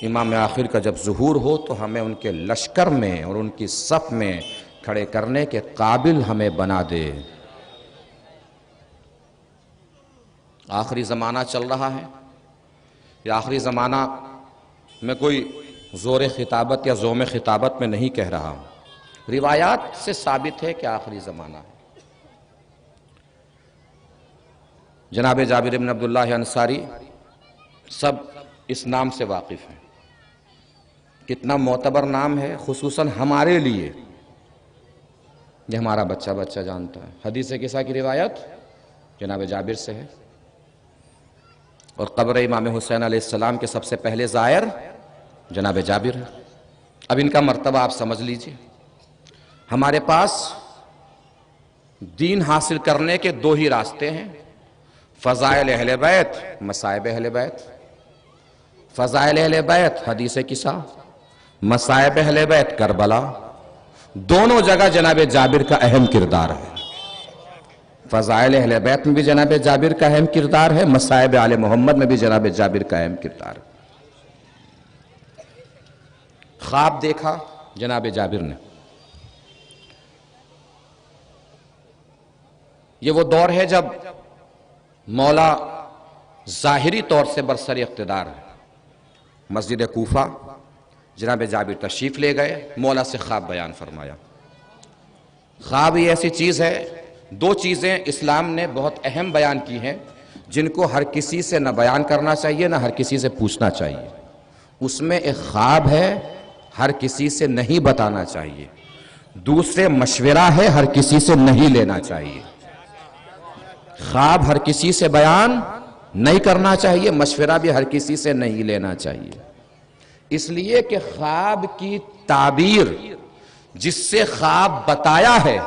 امام آخر کا جب ظہور ہو تو ہمیں ان کے لشکر میں اور ان کی صف میں کھڑے کرنے کے قابل ہمیں بنا دے. آخری زمانہ چل رہا ہے. یہ آخری زمانہ میں کوئی زور خطابت یا زوم خطابت میں نہیں کہہ رہا ہوں. روایات سے ثابت ہے کہ آخری زمانہ ہے. جناب جابر بن عبداللہ انصاری سب اس نام سے واقف ہیں. کتنا معتبر نام ہے، خصوصاً ہمارے لیے. یہ ہمارا بچہ بچہ جانتا ہے. حدیث قصہ کی روایت جناب جابر سے ہے، اور قبر امام حسین علیہ السلام کے سب سے پہلے زائر جناب جابر ہے. اب ان کا مرتبہ آپ سمجھ لیجئے. ہمارے پاس دین حاصل کرنے کے 2 ہی راستے ہیں: فضائل اہل بیت، مصائب اہل بیت. فضائل اہل بیت حدیث قصہ، مصائب اہل بیت کربلا. دونوں جگہ جناب جابر کا اہم کردار ہے. فضائل اہل بیت میں بھی جناب جابر کا اہم کردار ہے، مصائب آل محمد میں بھی جناب جابر کا اہم کردار ہے. خواب دیکھا جناب جابر نے. یہ وہ دور ہے جب مولا ظاہری طور سے برسر اقتدار ہے. مسجد کوفہ جناب جابر تشریف لے گئے، مولا سے خواب بیان فرمایا. خواب یہ ایسی چیز ہے، 2 چیزیں اسلام نے بہت اہم بیان کی ہیں جن کو ہر کسی سے نہ بیان کرنا چاہیے نہ ہر کسی سے پوچھنا چاہیے. اس میں ایک خواب ہے، ہر کسی سے نہیں بتانا چاہیے. دوسرے مشورہ ہے، ہر کسی سے نہیں لینا چاہیے. خواب ہر کسی سے بیان نہیں کرنا چاہیے، مشورہ بھی ہر کسی سے نہیں لینا چاہیے. اس لیے کہ خواب کی تعبیر جس سے خواب بتایا ہے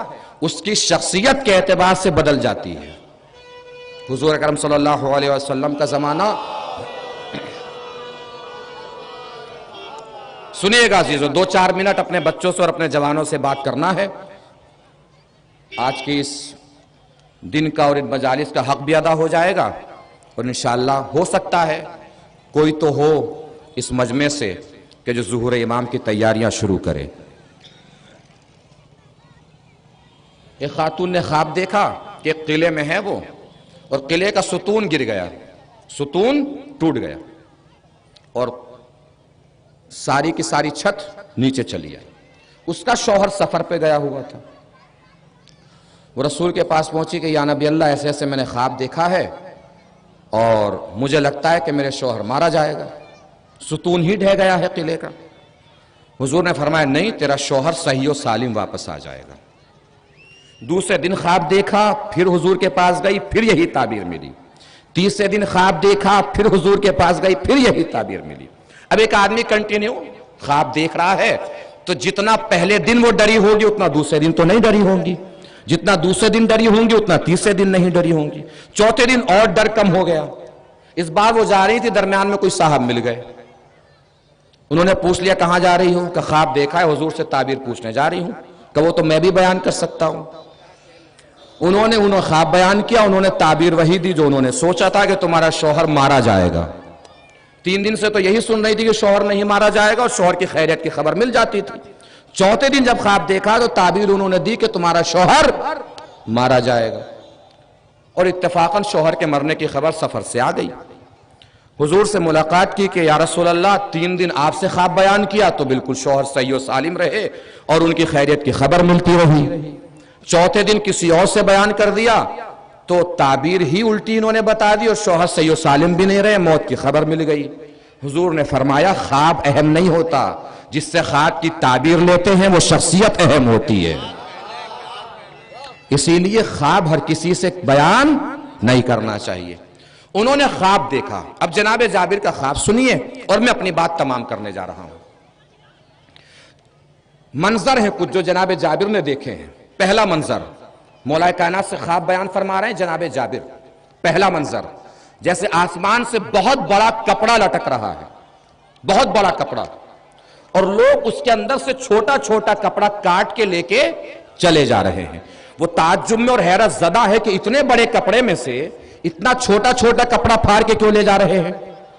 اس کی شخصیت کے اعتبار سے بدل جاتی ہے. حضور اکرم صلی اللہ علیہ وسلم کا زمانہ. سنیے گا عزیزو، 2-4 منٹ اپنے بچوں سے اور اپنے جوانوں سے بات کرنا ہے. آج کی اس دن کا اور ان مجالس کا حق بھی ادا ہو جائے گا، اور انشاءاللہ ہو سکتا ہے کوئی تو ہو اس مجمع سے کہ جو ظہور امام کی تیاریاں شروع کرے. ایک خاتون نے خواب دیکھا کہ ایک قلعے میں ہے وہ، اور قلعے کا ستون گر گیا، ستون ٹوٹ گیا اور ساری کی ساری چھت نیچے چلی آئی. اس کا شوہر سفر پہ گیا ہوا تھا. وہ رسول کے پاس پہنچی کہ یا نبی اللہ ایسے ایسے میں نے خواب دیکھا ہے اور مجھے لگتا ہے کہ میرے شوہر مارا جائے گا، ستون ہی ڈھہ گیا ہے قلعے کا. حضور نے فرمایا نہیں، تیرا شوہر صحیح و سالم واپس آ جائے گا. دوسرے دن خواب دیکھا، پھر حضور کے پاس گئی، پھر یہی تعبیر ملی. تیسرے دن خواب دیکھا، پھر حضور کے پاس گئی، پھر یہی تعبیر ملی. اب ایک آدمی کنٹینیو خواب دیکھ رہا ہے تو جتنا پہلے دن وہ ڈری ہوگی اتنا دوسرے دن تو نہیں ڈری ہوں گی، جتنا دوسرے دن ڈری ہوں گی اتنا تیسرے دن نہیں ڈری ہوں گی. چوتھے دن اور ڈر کم ہو گیا. اس بار وہ جا رہی تھی، درمیان میں کوئی صاحب مل گئے. انہوں نے پوچھ لیا کہاں جا رہی ہوں؟ کہ خواب دیکھا ہے، حضور سے تعبیر پوچھنے جا رہی ہوں. کہ وہ تو میں بھی بیان کر سکتا ہوں. انہوں نے خواب بیان کیا، انہوں نے تعبیر وہی دی جو انہوں نے سوچا تھا کہ تمہارا شوہر مارا جائے گا. 3 دن سے تو یہی سن رہی تھی کہ شوہر نہیں مارا جائے گا، اور شوہر کی خیریت کی خبر مل جاتی تھی. چوتھے دن جب خواب دیکھا تو تعبیر انہوں نے دی کہ تمہارا شوہر مارا جائے گا، اور اتفاقاً شوہر کے مرنے کی خبر سفر سے آ گئی. حضور سے ملاقات کی کہ یا رسول اللہ 3 دن آپ سے خواب بیان کیا تو بالکل شوہر صحیح و سالم رہے اور ان کی خیریت کی خبر ملتی رہی. چوتھے دن کسی اور سے بیان کر دیا تو تعبیر ہی الٹی انہوں نے بتا دی اور شوہر صحیح و سالم بھی نہیں رہے، موت کی خبر مل گئی. حضور نے فرمایا خواب اہم نہیں ہوتا، جس سے خواب کی تعبیر لیتے ہیں وہ شخصیت اہم ہوتی ہے. اسی لیے خواب ہر کسی سے بیان نہیں کرنا چاہیے. انہوں نے خواب دیکھا. اب جناب جابر کا خواب سنیے اور میں اپنی بات تمام کرنے جا رہا ہوں. منظر ہیں کچھ جو جناب جابر نے دیکھے ہیں. پہلا منظر، مولا کائنات سے خواب بیان فرما رہے ہیں جناب جابر. پہلا منظر، جیسے آسمان سے بہت بڑا کپڑا لٹک رہا ہے، بہت بڑا کپڑا، اور لوگ اس کے اندر سے چھوٹا چھوٹا کپڑا کاٹ کے لے کے چلے جا رہے ہیں. وہ تعجب میں اور حیرت زدہ ہے کہ اتنے بڑے کپڑے میں سے اتنا چھوٹا چھوٹا کپڑا پھاڑ کے کیوں لے جا رہے ہیں،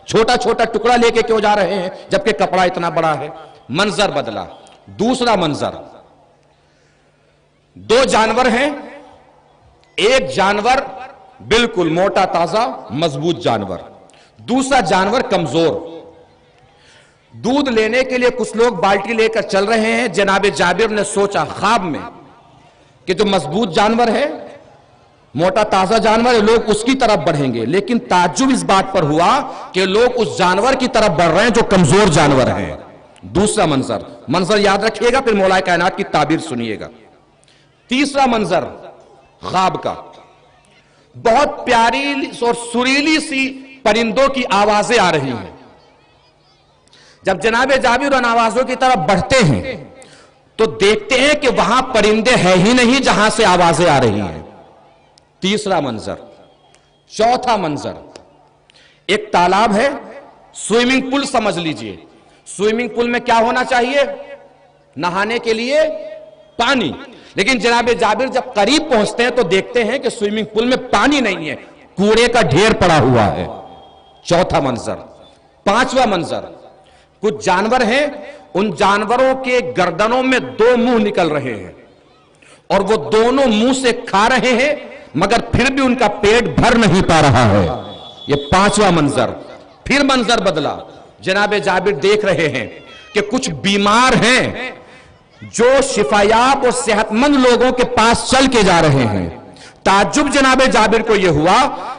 چھوٹا چھوٹا ٹکڑا لے کے کیوں جا رہے ہیں جبکہ کپڑا اتنا بڑا ہے. منظر بدلا. دوسرا منظر، 2 جانور ہیں. ایک جانور بالکل موٹا تازہ مضبوط جانور، دوسرا جانور کمزور. دودھ لینے کے لیے کچھ لوگ بالٹی لے کر چل رہے ہیں. جناب جابر نے سوچا خواب میں کہ جو مضبوط جانور ہے، موٹا تازہ جانور ہے، لوگ اس کی طرف بڑھیں گے. لیکن تعجب اس بات پر ہوا کہ لوگ اس جانور کی طرف بڑھ رہے ہیں جو کمزور جانور ہیں. دوسرا منظر یاد رکھیے گا، پھر مولا کائنات کی تعبیر سنیے گا. تیسرا منظر خواب کا، بہت پیاری اور سریلی سی پرندوں کی آوازیں آ رہی ہیں. جب جناب جابر ان آوازوں کی طرف بڑھتے ہیں تو دیکھتے ہیں کہ وہاں پرندے ہیں ہی نہیں جہاں سے آوازیں آ رہی ہیں. تیسرا منظر. چوتھا منظر، ایک تالاب ہے، سوئمنگ پول سمجھ لیجئے. سوئمنگ پول میں کیا ہونا چاہیے؟ نہانے کے لیے پانی. لیکن جناب جابر جب قریب پہنچتے ہیں تو دیکھتے ہیں کہ سوئمنگ پول میں پانی نہیں ہے، کوڑے کا ڈھیر پڑا ہوا ہے. چوتھا منظر. پانچواں منظر، کچھ جانور ہیں، ان جانوروں کے گردنوں میں 2 منہ نکل رہے ہیں اور وہ دونوں منہ سے کھا رہے ہیں مگر پھر بھی ان کا پیٹ بھر نہیں پا رہا ہے. یہ 5واں منظر. پھر منظر بدلا. جناب جابر دیکھ رہے ہیں کہ کچھ بیمار ہیں جو شفایاب اور صحت مند لوگوں کے پاس چل کے جا رہے ہیں. تعجب جناب جابر کو یہ ہوا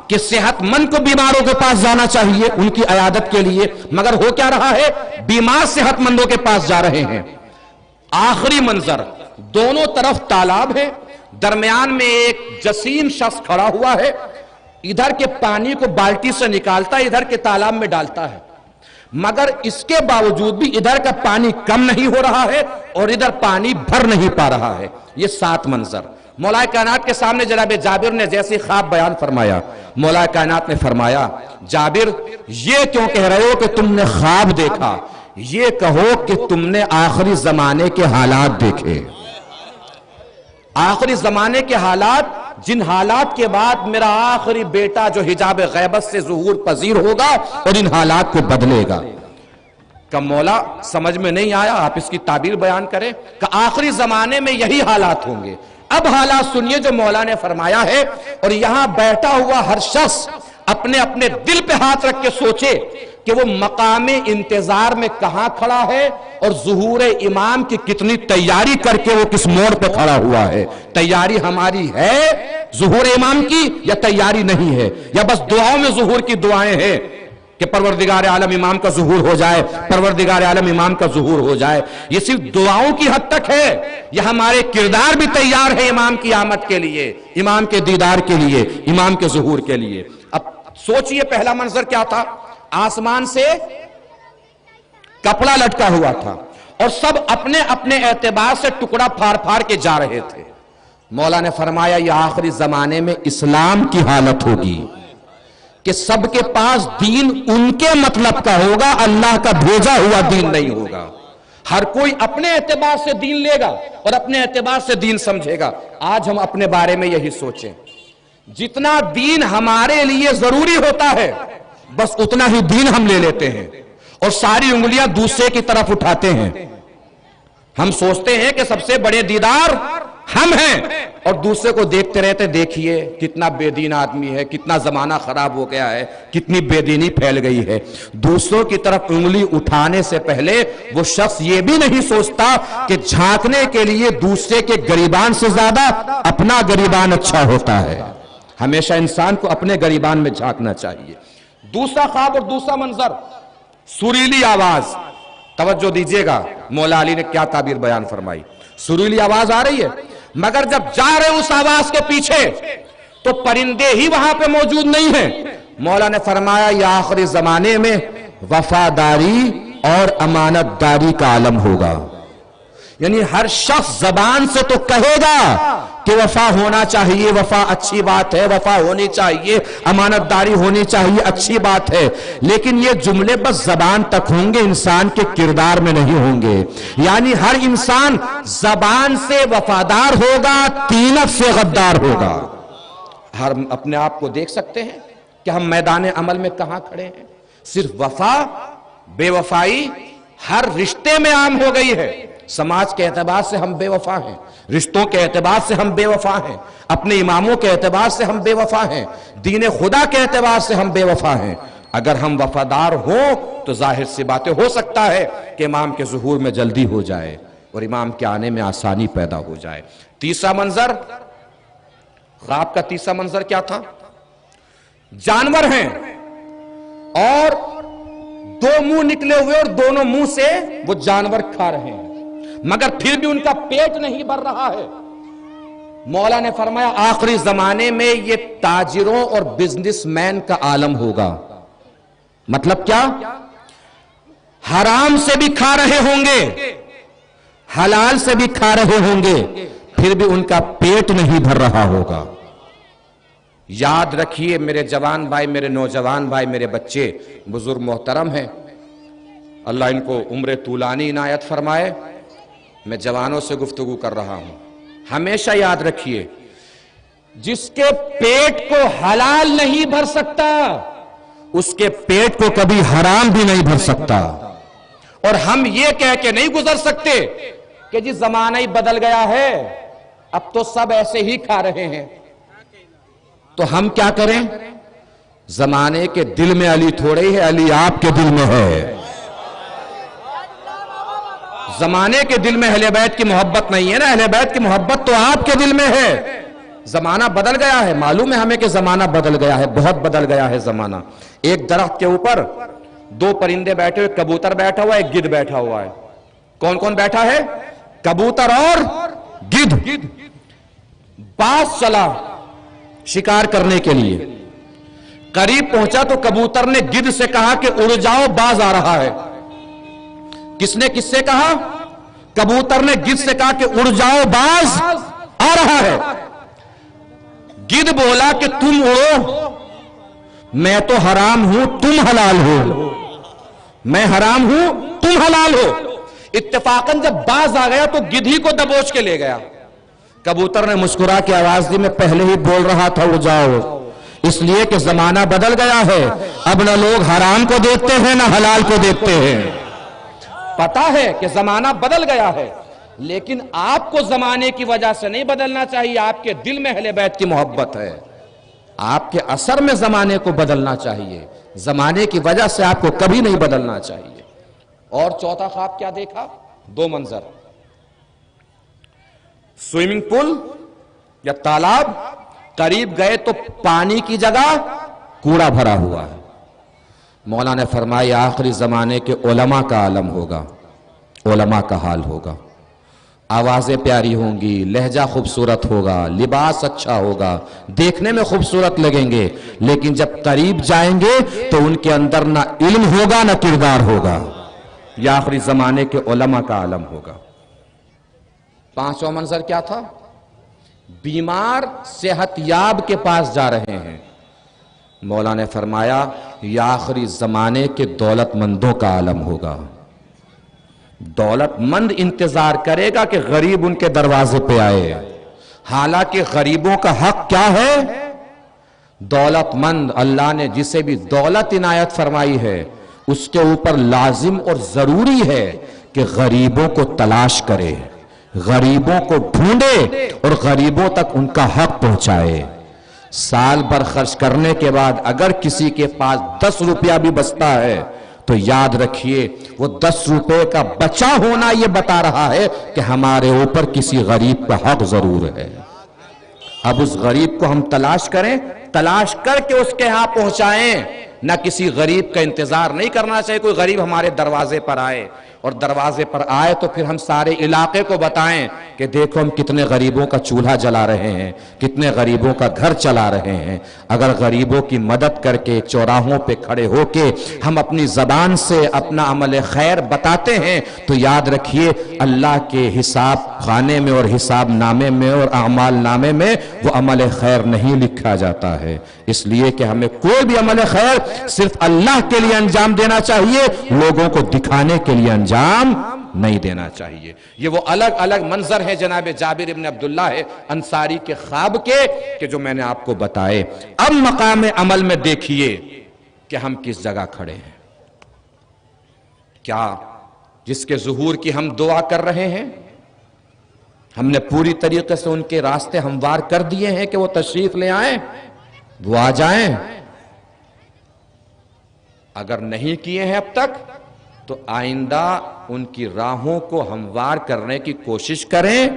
کہ صحت مند کو بیماروں کے پاس جانا چاہیے ان کی عیادت کے لیے، مگر ہو کیا رہا ہے؟ بیمار صحت مندوں کے پاس جا رہے ہیں. آخری منظر، دونوں طرف تالاب ہے، درمیان میں ایک جسیم شخص کھڑا ہوا ہے، ادھر کے پانی کو بالٹی سے نکالتا ہے، ادھر کے تالاب میں ڈالتا ہے، مگر اس کے باوجود بھی ادھر کا پانی کم نہیں ہو رہا ہے اور ادھر پانی بھر نہیں پا رہا ہے. یہ 7 منظر. مولا کائنات کے سامنے جناب جابر نے جیسے خواب بیان فرمایا، مولا کائنات نے فرمایا جابر یہ کیوں کہہ رہے ہو کہ تم نے خواب دیکھا، یہ کہو کہ تم نے آخری زمانے کے حالات دیکھے، آخری زمانے کے حالات، جن حالات کے بعد میرا آخری بیٹا جو حجاب غیبت سے ظہور پذیر ہوگا اور ان حالات کو بدلے گا۔ کہ مولا سمجھ میں نہیں آیا، آپ اس کی تعبیر بیان کریں۔ کہ آخری زمانے میں یہی حالات ہوں گے۔ اب حالات سنیے جو مولا نے فرمایا ہے، اور یہاں بیٹھا ہوا ہر شخص اپنے اپنے دل پہ ہاتھ رکھ کے سوچے کہ وہ مقام انتظار میں کہاں کھڑا ہے اور ظہور امام کی کتنی تیاری کر کے وہ کس موڑ پہ کھڑا ہوا ہے۔ تیاری ہماری ہے ظہور امام کی یا تیاری نہیں ہے، یا بس دعاؤں میں ظہور کی دعائیں ہیں کہ پروردگار عالم امام کا ظہور ہو جائے، پروردگار عالم امام کا ظہور ہو جائے۔ یہ صرف دعاؤں کی حد تک ہے یا ہمارے کردار بھی تیار ہے امام کی آمد کے لیے، امام کے دیدار کے لیے، امام کے ظہور کے لیے؟ اب سوچئے پہلا منظر کیا تھا؟ آسمان سے کپڑا لٹکا ہوا تھا اور سب اپنے اپنے اعتبار سے ٹکڑا پھاڑ پھاڑ کے جا رہے تھے۔ مولا نے فرمایا یہ آخری زمانے میں اسلام کی حالت ہوگی کہ سب کے پاس دین ان کے مطلب کا ہوگا، اللہ کا بھیجا ہوا دین نہیں ہوگا۔ ہر کوئی اپنے اعتبار سے دین لے گا اور اپنے اعتبار سے دین سمجھے گا۔ آج ہم اپنے بارے میں یہی سوچیں، جتنا دین ہمارے لیے ضروری ہوتا ہے بس اتنا ہی دین ہم لے لیتے ہیں اور ساری انگلیاں دوسرے کی طرف اٹھاتے ہیں۔ ہم سوچتے ہیں کہ سب سے بڑے دیدار ہم ہیں اور دوسرے کو دیکھتے رہتے، دیکھیے کتنا بے دین آدمی ہے، کتنا زمانہ خراب ہو گیا ہے، کتنی بے دینی پھیل گئی ہے۔ دوسروں کی طرف انگلی اٹھانے سے پہلے وہ شخص یہ بھی نہیں سوچتا کہ جھانکنے کے لیے دوسرے کے گریبان سے زیادہ اپنا گریبان اچھا ہوتا ہے۔ ہمیشہ انسان کو اپنے گریبان میں جھانکنا چاہیے۔ دوسرا خواب اور دوسرا منظر، سریلی آواز۔ توجہ دیجئے گا مولا علی نے کیا تعبیر بیان فرمائی۔ سریلی آواز آ رہی ہے، مگر جب جا رہے اس آواز کے پیچھے تو پرندے ہی وہاں پہ موجود نہیں ہیں۔ مولا نے فرمایا یہ آخری زمانے میں وفاداری اور امانت داری کا عالم ہوگا۔ یعنی ہر شخص زبان سے تو کہے گا کہ وفا ہونا چاہیے، وفا اچھی بات ہے، وفا ہونی چاہیے، امانت داری ہونی چاہیے، اچھی بات ہے، لیکن یہ جملے بس زبان تک ہوں گے، انسان کے کردار میں نہیں ہوں گے۔ یعنی ہر انسان زبان سے وفادار ہوگا، طینت سے غدار ہوگا۔ ہم اپنے آپ کو دیکھ سکتے ہیں کہ ہم میدان عمل میں کہاں کھڑے ہیں۔ صرف وفا، بے وفائی ہر رشتے میں عام ہو گئی ہے۔ سماج کے اعتبار سے ہم بے وفا ہیں، رشتوں کے اعتبار سے ہم بے وفا ہیں، اپنے اماموں کے اعتبار سے ہم بے وفا ہیں، دین خدا کے اعتبار سے ہم بے وفا ہیں۔ اگر ہم وفادار ہوں تو ظاہر سی باتیں ہو سکتا ہے کہ امام کے ظہور میں جلدی ہو جائے اور امام کے آنے میں آسانی پیدا ہو جائے۔ تیسرا منظر، خواب کا تیسرا منظر کیا تھا؟ جانور ہیں اور دو منہ نکلے ہوئے اور دونوں منہ سے وہ جانور کھا رہے ہیں، مگر پھر بھی ان کا پیٹ نہیں بھر رہا ہے۔ مولا نے فرمایا آخری زمانے میں یہ تاجروں اور بزنس مین کا عالم ہوگا۔ مطلب کیا؟ حرام سے بھی کھا رہے ہوں گے، حلال سے بھی کھا رہے ہوں گے، پھر بھی ان کا پیٹ نہیں بھر رہا ہوگا۔ یاد رکھیے میرے جوان بھائی، میرے نوجوان بھائی، میرے بچے، بزرگ محترم ہیں، اللہ ان کو عمر طولانی عنایت فرمائے۔ میں جوانوں سے گفتگو کر رہا ہوں، ہمیشہ یاد رکھیے جس کے پیٹ کو حلال نہیں بھر سکتا اس کے پیٹ کو کبھی حرام بھی نہیں بھر سکتا۔ اور ہم یہ کہہ کے نہیں گزر سکتے کہ جی زمانہ ہی بدل گیا ہے، اب تو سب ایسے ہی کھا رہے ہیں۔ تو ہم کیا کریں؟ زمانے کے دل میں علی تھوڑے ہی ہے، علی آپ کے دل میں ہے۔ زمانے کے دل میں اہل بیت کی محبت نہیں ہے نا، اہل بیت کی محبت تو آپ کے دل میں ہے۔ زمانہ بدل گیا ہے، معلوم ہے ہمیں کہ زمانہ بدل گیا ہے، بہت بدل گیا ہے زمانہ۔ ایک درخت کے اوپر دو پرندے بیٹھے ہوئے، کبوتر بیٹھا ہوا ہے، ایک گدھ بیٹھا ہوا ہے۔ کون کون بیٹھا ہے؟ کبوتر اور گدھ۔ باز چلا شکار کرنے کے لیے، قریب پہنچا تو کبوتر نے گدھ سے کہا کہ اڑ جاؤ، باز آ رہا ہے۔ کس نے کس سے کہا؟ کبوتر نے گدھ سے کہا کہ اڑ جاؤ، باز آ رہا ہے۔ گدھ بولا کہ تم اڑو، میں تو حرام ہوں تم حلال ہو، میں حرام ہوں تم حلال ہو۔ اتفاقاً جب باز آ گیا تو گدھ ہی کو دبوچ کے لے گیا۔ کبوتر نے مسکرا کے آواز دی، میں پہلے ہی بول رہا تھا اڑ جاؤ، اس لیے کہ زمانہ بدل گیا ہے، اب نہ لوگ حرام کو دیکھتے ہیں نہ حلال کو دیکھتے ہیں۔ پتا ہے کہ زمانہ بدل گیا ہے، لیکن آپ کو زمانے کی وجہ سے نہیں بدلنا چاہیے، آپ کے دل میں اہل بیت کی محبت ہے، آپ کے اثر میں زمانے کو بدلنا چاہیے، زمانے کی وجہ سے آپ کو کبھی نہیں بدلنا چاہیے۔ اور چوتھا خواب کیا دیکھا؟ دو منظر، سوئمنگ پول یا تالاب، قریب گئے تو پانی کی جگہ کوڑا بھرا ہوا ہے۔ مولا نے فرمایا آخری زمانے کے علماء کا عالم ہوگا، علماء کا حال ہوگا، آوازیں پیاری ہوں گی، لہجہ خوبصورت ہوگا، لباس اچھا ہوگا، دیکھنے میں خوبصورت لگیں گے، لیکن جب قریب جائیں گے تو ان کے اندر نہ علم ہوگا نہ کردار ہوگا۔ یہ آخری زمانے کے علماء کا عالم ہوگا۔ پانچواں منظر کیا تھا؟ بیمار صحت یاب کے پاس جا رہے ہیں۔ مولا نے فرمایا یہ آخری زمانے کے دولت مندوں کا عالم ہوگا۔ دولت مند انتظار کرے گا کہ غریب ان کے دروازے پہ آئے، حالانکہ غریبوں کا حق کیا ہے؟ دولت مند اللہ نے جسے بھی دولت عنایت فرمائی ہے اس کے اوپر لازم اور ضروری ہے کہ غریبوں کو تلاش کرے، غریبوں کو ڈھونڈے اور غریبوں تک ان کا حق پہنچائے۔ سال بھر خرچ کرنے کے بعد اگر کسی کے پاس 10 روپیہ بھی بچتا ہے تو یاد رکھیے وہ 10 روپے کا بچا ہونا یہ بتا رہا ہے کہ ہمارے اوپر کسی غریب کا حق ضرور ہے۔ اب اس غریب کو ہم تلاش کریں، تلاش کر کے اس کے ہاں پہنچائیں، نہ کسی غریب کا انتظار نہیں کرنا چاہیے کوئی غریب ہمارے دروازے پر آئے، اور دروازے پر آئے تو پھر ہم سارے علاقے کو بتائیں کہ دیکھو ہم کتنے غریبوں کا چولہا جلا رہے ہیں، کتنے غریبوں کا گھر چلا رہے ہیں۔ اگر غریبوں کی مدد کر کے چوراہوں پہ کھڑے ہو کے ہم اپنی زبان سے اپنا عمل خیر بتاتے ہیں تو یاد رکھیے اللہ کے حساب خانے میں اور حساب نامے میں اور اعمال نامے میں وہ عمل خیر نہیں لکھا جاتا ہے۔ اس لیے کہ ہمیں کوئی بھی عمل خیر صرف اللہ کے لیے انجام دینا چاہیے، لوگوں کو دکھانے کے لیے انجام نہیں دینا چاہیے۔ یہ وہ الگ الگ منظر ہیں جناب جابر ابن عبداللہ انصاری کے خواب کے کہ جو میں نے آپ کو بتائے۔ اب مقام عمل میں دیکھیے کہ ہم کس جگہ کھڑے ہیں۔ کیا جس کے ظہور کی ہم دعا کر رہے ہیں ہم نے پوری طریقے سے ان کے راستے ہموار کر دیے ہیں کہ وہ تشریف لے آئیں، وہ آ جائیں؟ اگر نہیں کیے ہیں اب تک تو آئندہ ان کی راہوں کو ہموار کرنے کی کوشش کریں،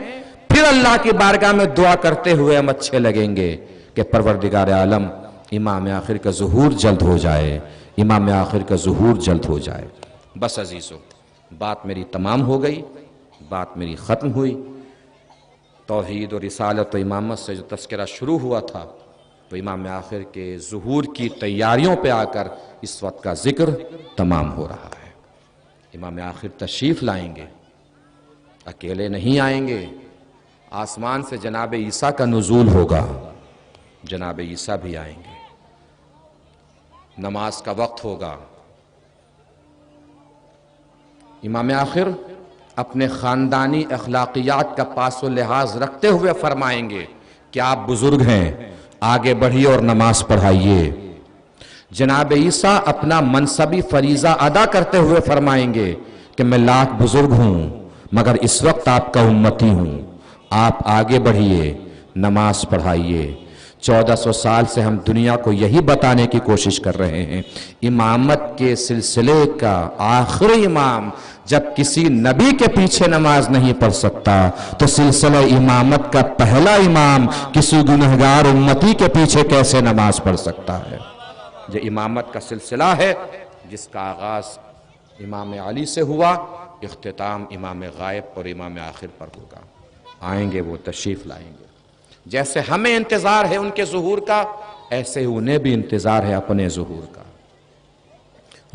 پھر اللہ کی بارگاہ میں دعا کرتے ہوئے ہم اچھے لگیں گے کہ پروردگار عالم امام آخر کا ظہور جلد ہو جائے، امام آخر کا ظہور جلد ہو جائے۔ بس عزیزو، بات میری تمام ہو گئی، بات میری ختم ہوئی۔ توحید اور رسالت و امامت سے جو تذکرہ شروع ہوا تھا تو امام آخر کے ظہور کی تیاریوں پہ آ کر اس وقت کا ذکر تمام ہو رہا ہے۔ امام آخر تشریف لائیں گے، اکیلے نہیں آئیں گے، آسمان سے جناب عیسیٰ کا نزول ہوگا، جناب عیسیٰ بھی آئیں گے، نماز کا وقت ہوگا۔ امام آخر اپنے خاندانی اخلاقیات کا پاس و لحاظ رکھتے ہوئے فرمائیں گے کہ آپ بزرگ ہیں، آگے بڑھیے اور نماز پڑھائیے۔ جناب عیسیٰ اپنا منصبی فریضہ ادا کرتے ہوئے فرمائیں گے کہ میں لاکھ بزرگ ہوں مگر اس وقت آپ کا امتی ہوں، آپ آگے بڑھیے، نماز پڑھائیے۔ 1400 سال سے ہم دنیا کو یہی بتانے کی کوشش کر رہے ہیں، امامت کے سلسلے کا آخری امام جب کسی نبی کے پیچھے نماز نہیں پڑھ سکتا تو سلسلہ امامت کا پہلا امام کسی گنہگار امتی کے پیچھے کیسے نماز پڑھ سکتا ہے؟ یہ امامت کا سلسلہ ہے جس کا آغاز امام علی سے ہوا، اختتام امام غائب اور امام آخر پر ہوگا۔ آئیں گے، وہ تشریف لائیں گے۔ جیسے ہمیں انتظار ہے ان کے ظہور کا، ایسے ہی انہیں بھی انتظار ہے اپنے ظہور کا۔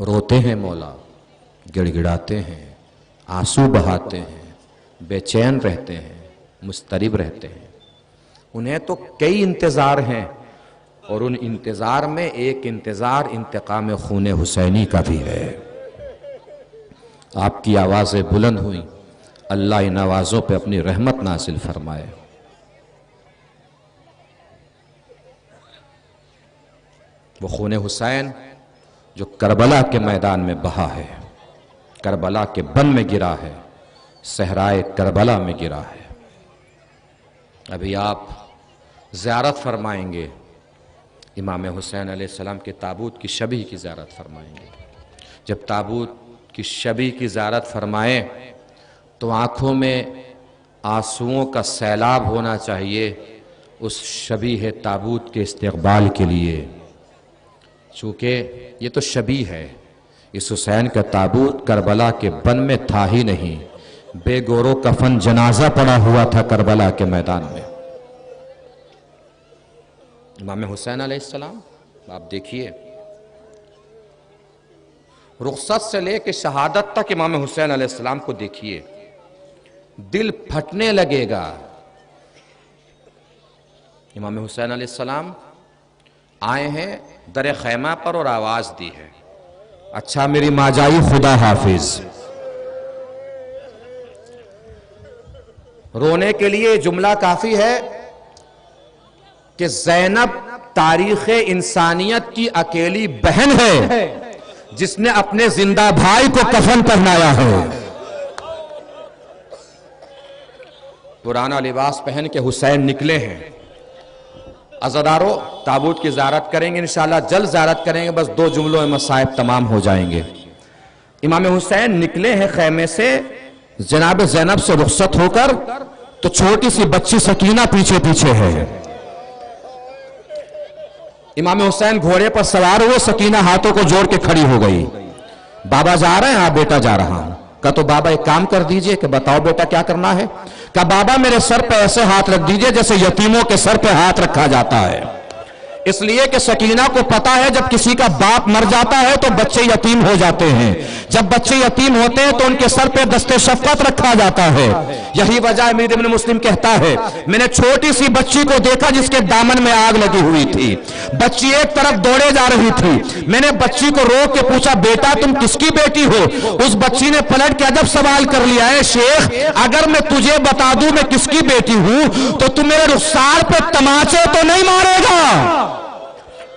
روتے ہیں مولا، گڑ گڑاتے ہیں، آنسو بہاتے ہیں، بے چین رہتے ہیں، مضطرب رہتے ہیں۔ انہیں تو کئی انتظار ہیں، اور ان انتظار میں ایک انتظار انتقام خون حسینی کا بھی ہے۔ آپ کی آوازیں بلند ہوئیں، اللہ ان آوازوں پہ اپنی رحمت نازل فرمائے۔ وہ خون حسین جو کربلا کے میدان میں بہا ہے، کربلا کے بن میں گرا ہے، صحرائے کربلا میں گرا ہے۔ ابھی آپ زیارت فرمائیں گے، امام حسین علیہ السلام کے تابوت کی شبیہ کی زیارت فرمائیں گے۔ جب تابوت کی شبیہ کی زیارت فرمائیں تو آنکھوں میں آنسوؤں کا سیلاب ہونا چاہیے اس شبیہ تابوت کے استقبال کے لیے، چونکہ یہ تو شبیہ ہے، اس حسین کا تابوت کربلا کے بن میں تھا ہی نہیں، بے گورو کفن جنازہ پڑا ہوا تھا کربلا کے میدان میں۔ امام حسین علیہ السلام آپ دیکھیے، رخصت سے لے کے شہادت تک امام حسین علیہ السلام کو دیکھیے، دل پھٹنے لگے گا۔ امام حسین علیہ السلام آئے ہیں در خیمہ پر اور آواز دی ہے، اچھا میری ماں جائی خدا حافظ۔ رونے کے لیے جملہ کافی ہے کہ زینب تاریخ انسانیت کی اکیلی بہن ہے جس نے اپنے زندہ بھائی کو کفن پہنایا ہے۔ پرانا لباس پہن کے حسین نکلے ہیں۔ عزادارو تابوت کی زیارت کریں گے انشاءاللہ، جلد زیارت کریں گے، بس 2 جملوں میں مصائب تمام ہو جائیں گے۔ امام حسین نکلے ہیں خیمے سے، جناب زینب سے رخصت ہو کر، تو چھوٹی سی بچی سکینہ پیچھے پیچھے ہے۔ امام حسین گھوڑے پر سوار ہوئے، سکینہ ہاتھوں کو جوڑ کے کھڑی ہو گئی۔ بابا جا رہے ہیں؟ ہاں بیٹا جا رہا ہوں۔ کہا تو بابا ایک کام کر دیجئے، کہ بتاؤ بیٹا کیا کرنا ہے؟ کہا بابا میرے سر پہ ایسے ہاتھ رکھ دیجئے جیسے یتیموں کے سر پہ ہاتھ رکھا جاتا ہے، اس لیے کہ سکینہ کو پتا ہے جب کسی کا باپ مر جاتا ہے تو بچے یتیم ہو جاتے ہیں، جب بچے یتیم ہوتے ہیں تو ان کے سر پہ دست شفقت رکھا جاتا ہے۔ یہی وجہ امیر ابن مسلم کہتا ہے میں نے چھوٹی سی بچی کو دیکھا جس کے دامن میں آگ لگی ہوئی تھی، بچی ایک طرف دوڑے جا رہی تھی، میں نے بچی کو روک کے پوچھا بیٹا تم کس کی بیٹی ہو؟ اس بچی نے پلٹ کے ادب سوال کر لیا ہے شیخ اگر میں تجھے بتا دوں میں کس کی بیٹی ہوں تو تم میرے رخسار پہ تماچے تو نہیں مارے گا؟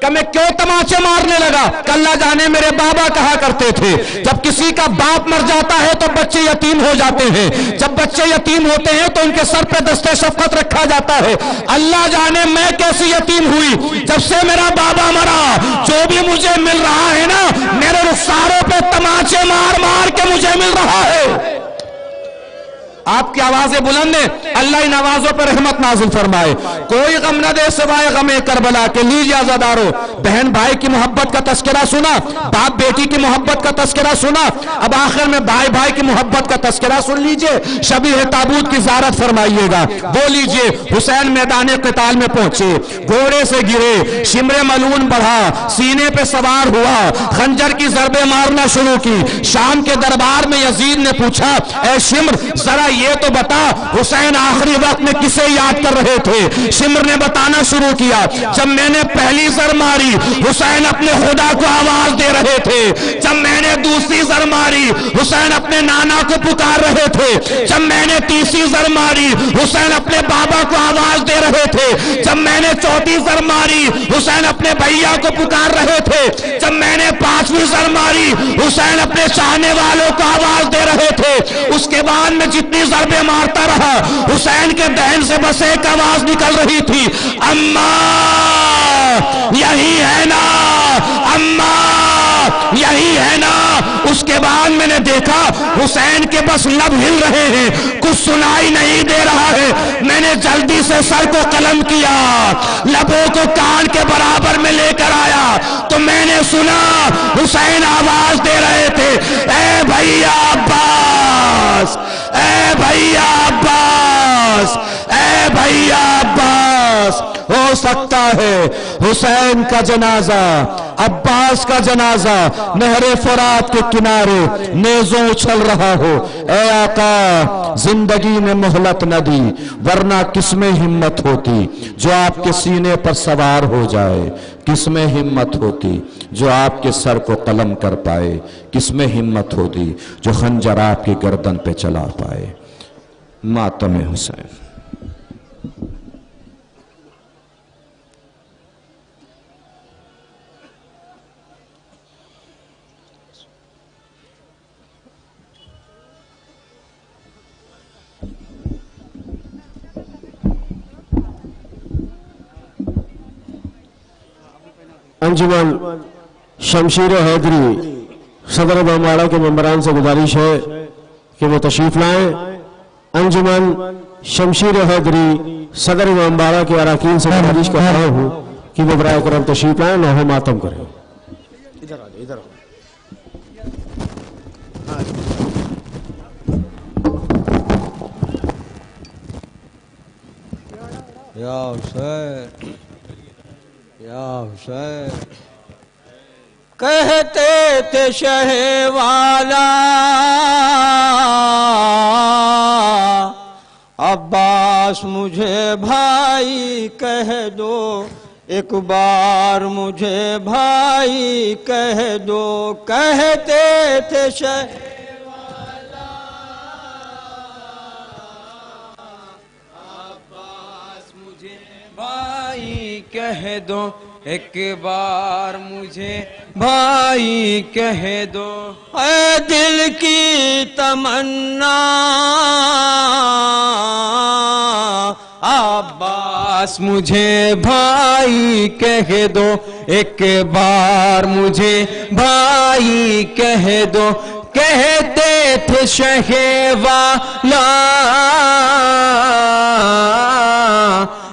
کہ میں کیوں تماچے مارنے لگا؟ کہ اللہ جانے میرے بابا کہا کرتے تھے جب کسی کا باپ مر جاتا ہے تو بچے یتیم ہو جاتے ہیں، جب بچے یتیم ہوتے ہیں تو ان کے سر پہ دست شفقت رکھا جاتا ہے۔ اللہ جانے میں کیسی یتیم ہوئی، جب سے میرا بابا مرا جو بھی مجھے مل رہا ہے نا میرے رخساروں پہ تماچے مار مار کے مجھے مل رہا ہے۔ آپ کی آوازیں بلند ہیں، اللہ ان آوازوں پر رحمت نازل فرمائے۔ کوئی غم نہ دے سوائے غم کربلا کے۔ لیجیے عزادارو، بہن بھائی کی محبت کا تذکرہ سنا، باپ بیٹی کی محبت کا تذکرہ سنا، اب آخر میں بھائی بھائی کی محبت کا تذکرہ سن لیجیے۔ شبیہ تابوت کی زیارت فرمائیے گا۔ وہ لیجیے حسین میدان قتال میں پہنچے، گھوڑے سے گرے، شمر ملون بڑھا، سینے پہ سوار ہوا، خنجر کی ضربیں مارنا شروع کی۔ شام کے دربار میں یزید نے پوچھا اے شمر ذرا یہ تو بتا حسین آخری وقت میں کسے یاد کر رہے تھے؟ شمر نے بتانا شروع کیا جب میں نے پہلی زر ماری حسین اپنے خدا کو آواز دے رہے تھے، جب میں نے دوسری زر ماری حسین اپنے نانا کو پکار رہے تھے، جب میں نے تیسری زر ماری حسین اپنے بابا کو آواز دے رہے تھے، جب میں نے چوتھی زر ماری حسین اپنے بھیا کو پکار رہے تھے، جب میں نے پانچویں زر ماری حسین اپنے چاہنے والوں کو آواز دے رہے تھے۔ اس کے بعد میں جتنی ضربیں مارتا رہا حسین کے دہن سے بس ایک آواز نکل رہی تھی اماں یہی ہے نا، اماں یہی ہے نا۔ اس کے بعد میں نے دیکھا حسین کے بس لب ہل رہے ہیں، کچھ سنائی نہیں دے رہا ہے۔ میں نے جلدی سے سر کو قلم کیا، لبوں کو کان کے برابر میں لے کر آیا تو میں نے سنا حسین آواز دے رہے تھے اے بھیا عباس، اے بھیا عباس، اے بھیا عباس۔ ہو سکتا ہے حسین کا جنازہ عباس کا جنازہ نہر فرات کے کنارے نیزوں اچھل رہا ہو، اے آقا زندگی میں مہلت نہ دی، ورنہ کس میں ہمت ہوتی جو آپ کے سینے پر سوار ہو جائے، کس میں ہمت ہوتی جو آپ کے سر کو قلم کر پائے، کس میں ہمت ہوتی جو خنجر آپ کی گردن پہ چلا پائے۔ ماتم حسین۔ انجمن شمشیر حیدری صدر امارہ کے ممبران سے گزارش ہے کہ وہ تشریف لائیں۔ انجمن شمشیر حیدری صدر امارہ کے اراکین سے گزارش کر رہا ہوں کہ وہ برائے کرم تشریف لائیں، لوح ماتم کریں۔ ادھر آ جائیں، ادھر آ یا حسین یا حسین۔ کہتے تھے شہ والا عباس مجھے بھائی کہہ دو، ایک بار مجھے بھائی کہہ دو۔ کہتے تھے شہ بھائی کہہ دو، ایک بار مجھے بھائی کہہ دو۔ اے دل کی تمنا عباس مجھے بھائی کہہ دو، ایک بار مجھے بھائی کہہ دو۔ کہتے تھے شہ والا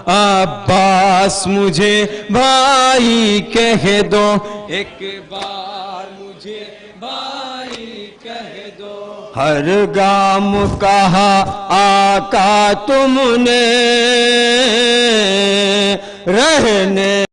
عباس مجھے بھائی کہہ دو، ایک بار مجھے بھائی کہہ دو۔ ہر گام کہا آقا تم نے رہنے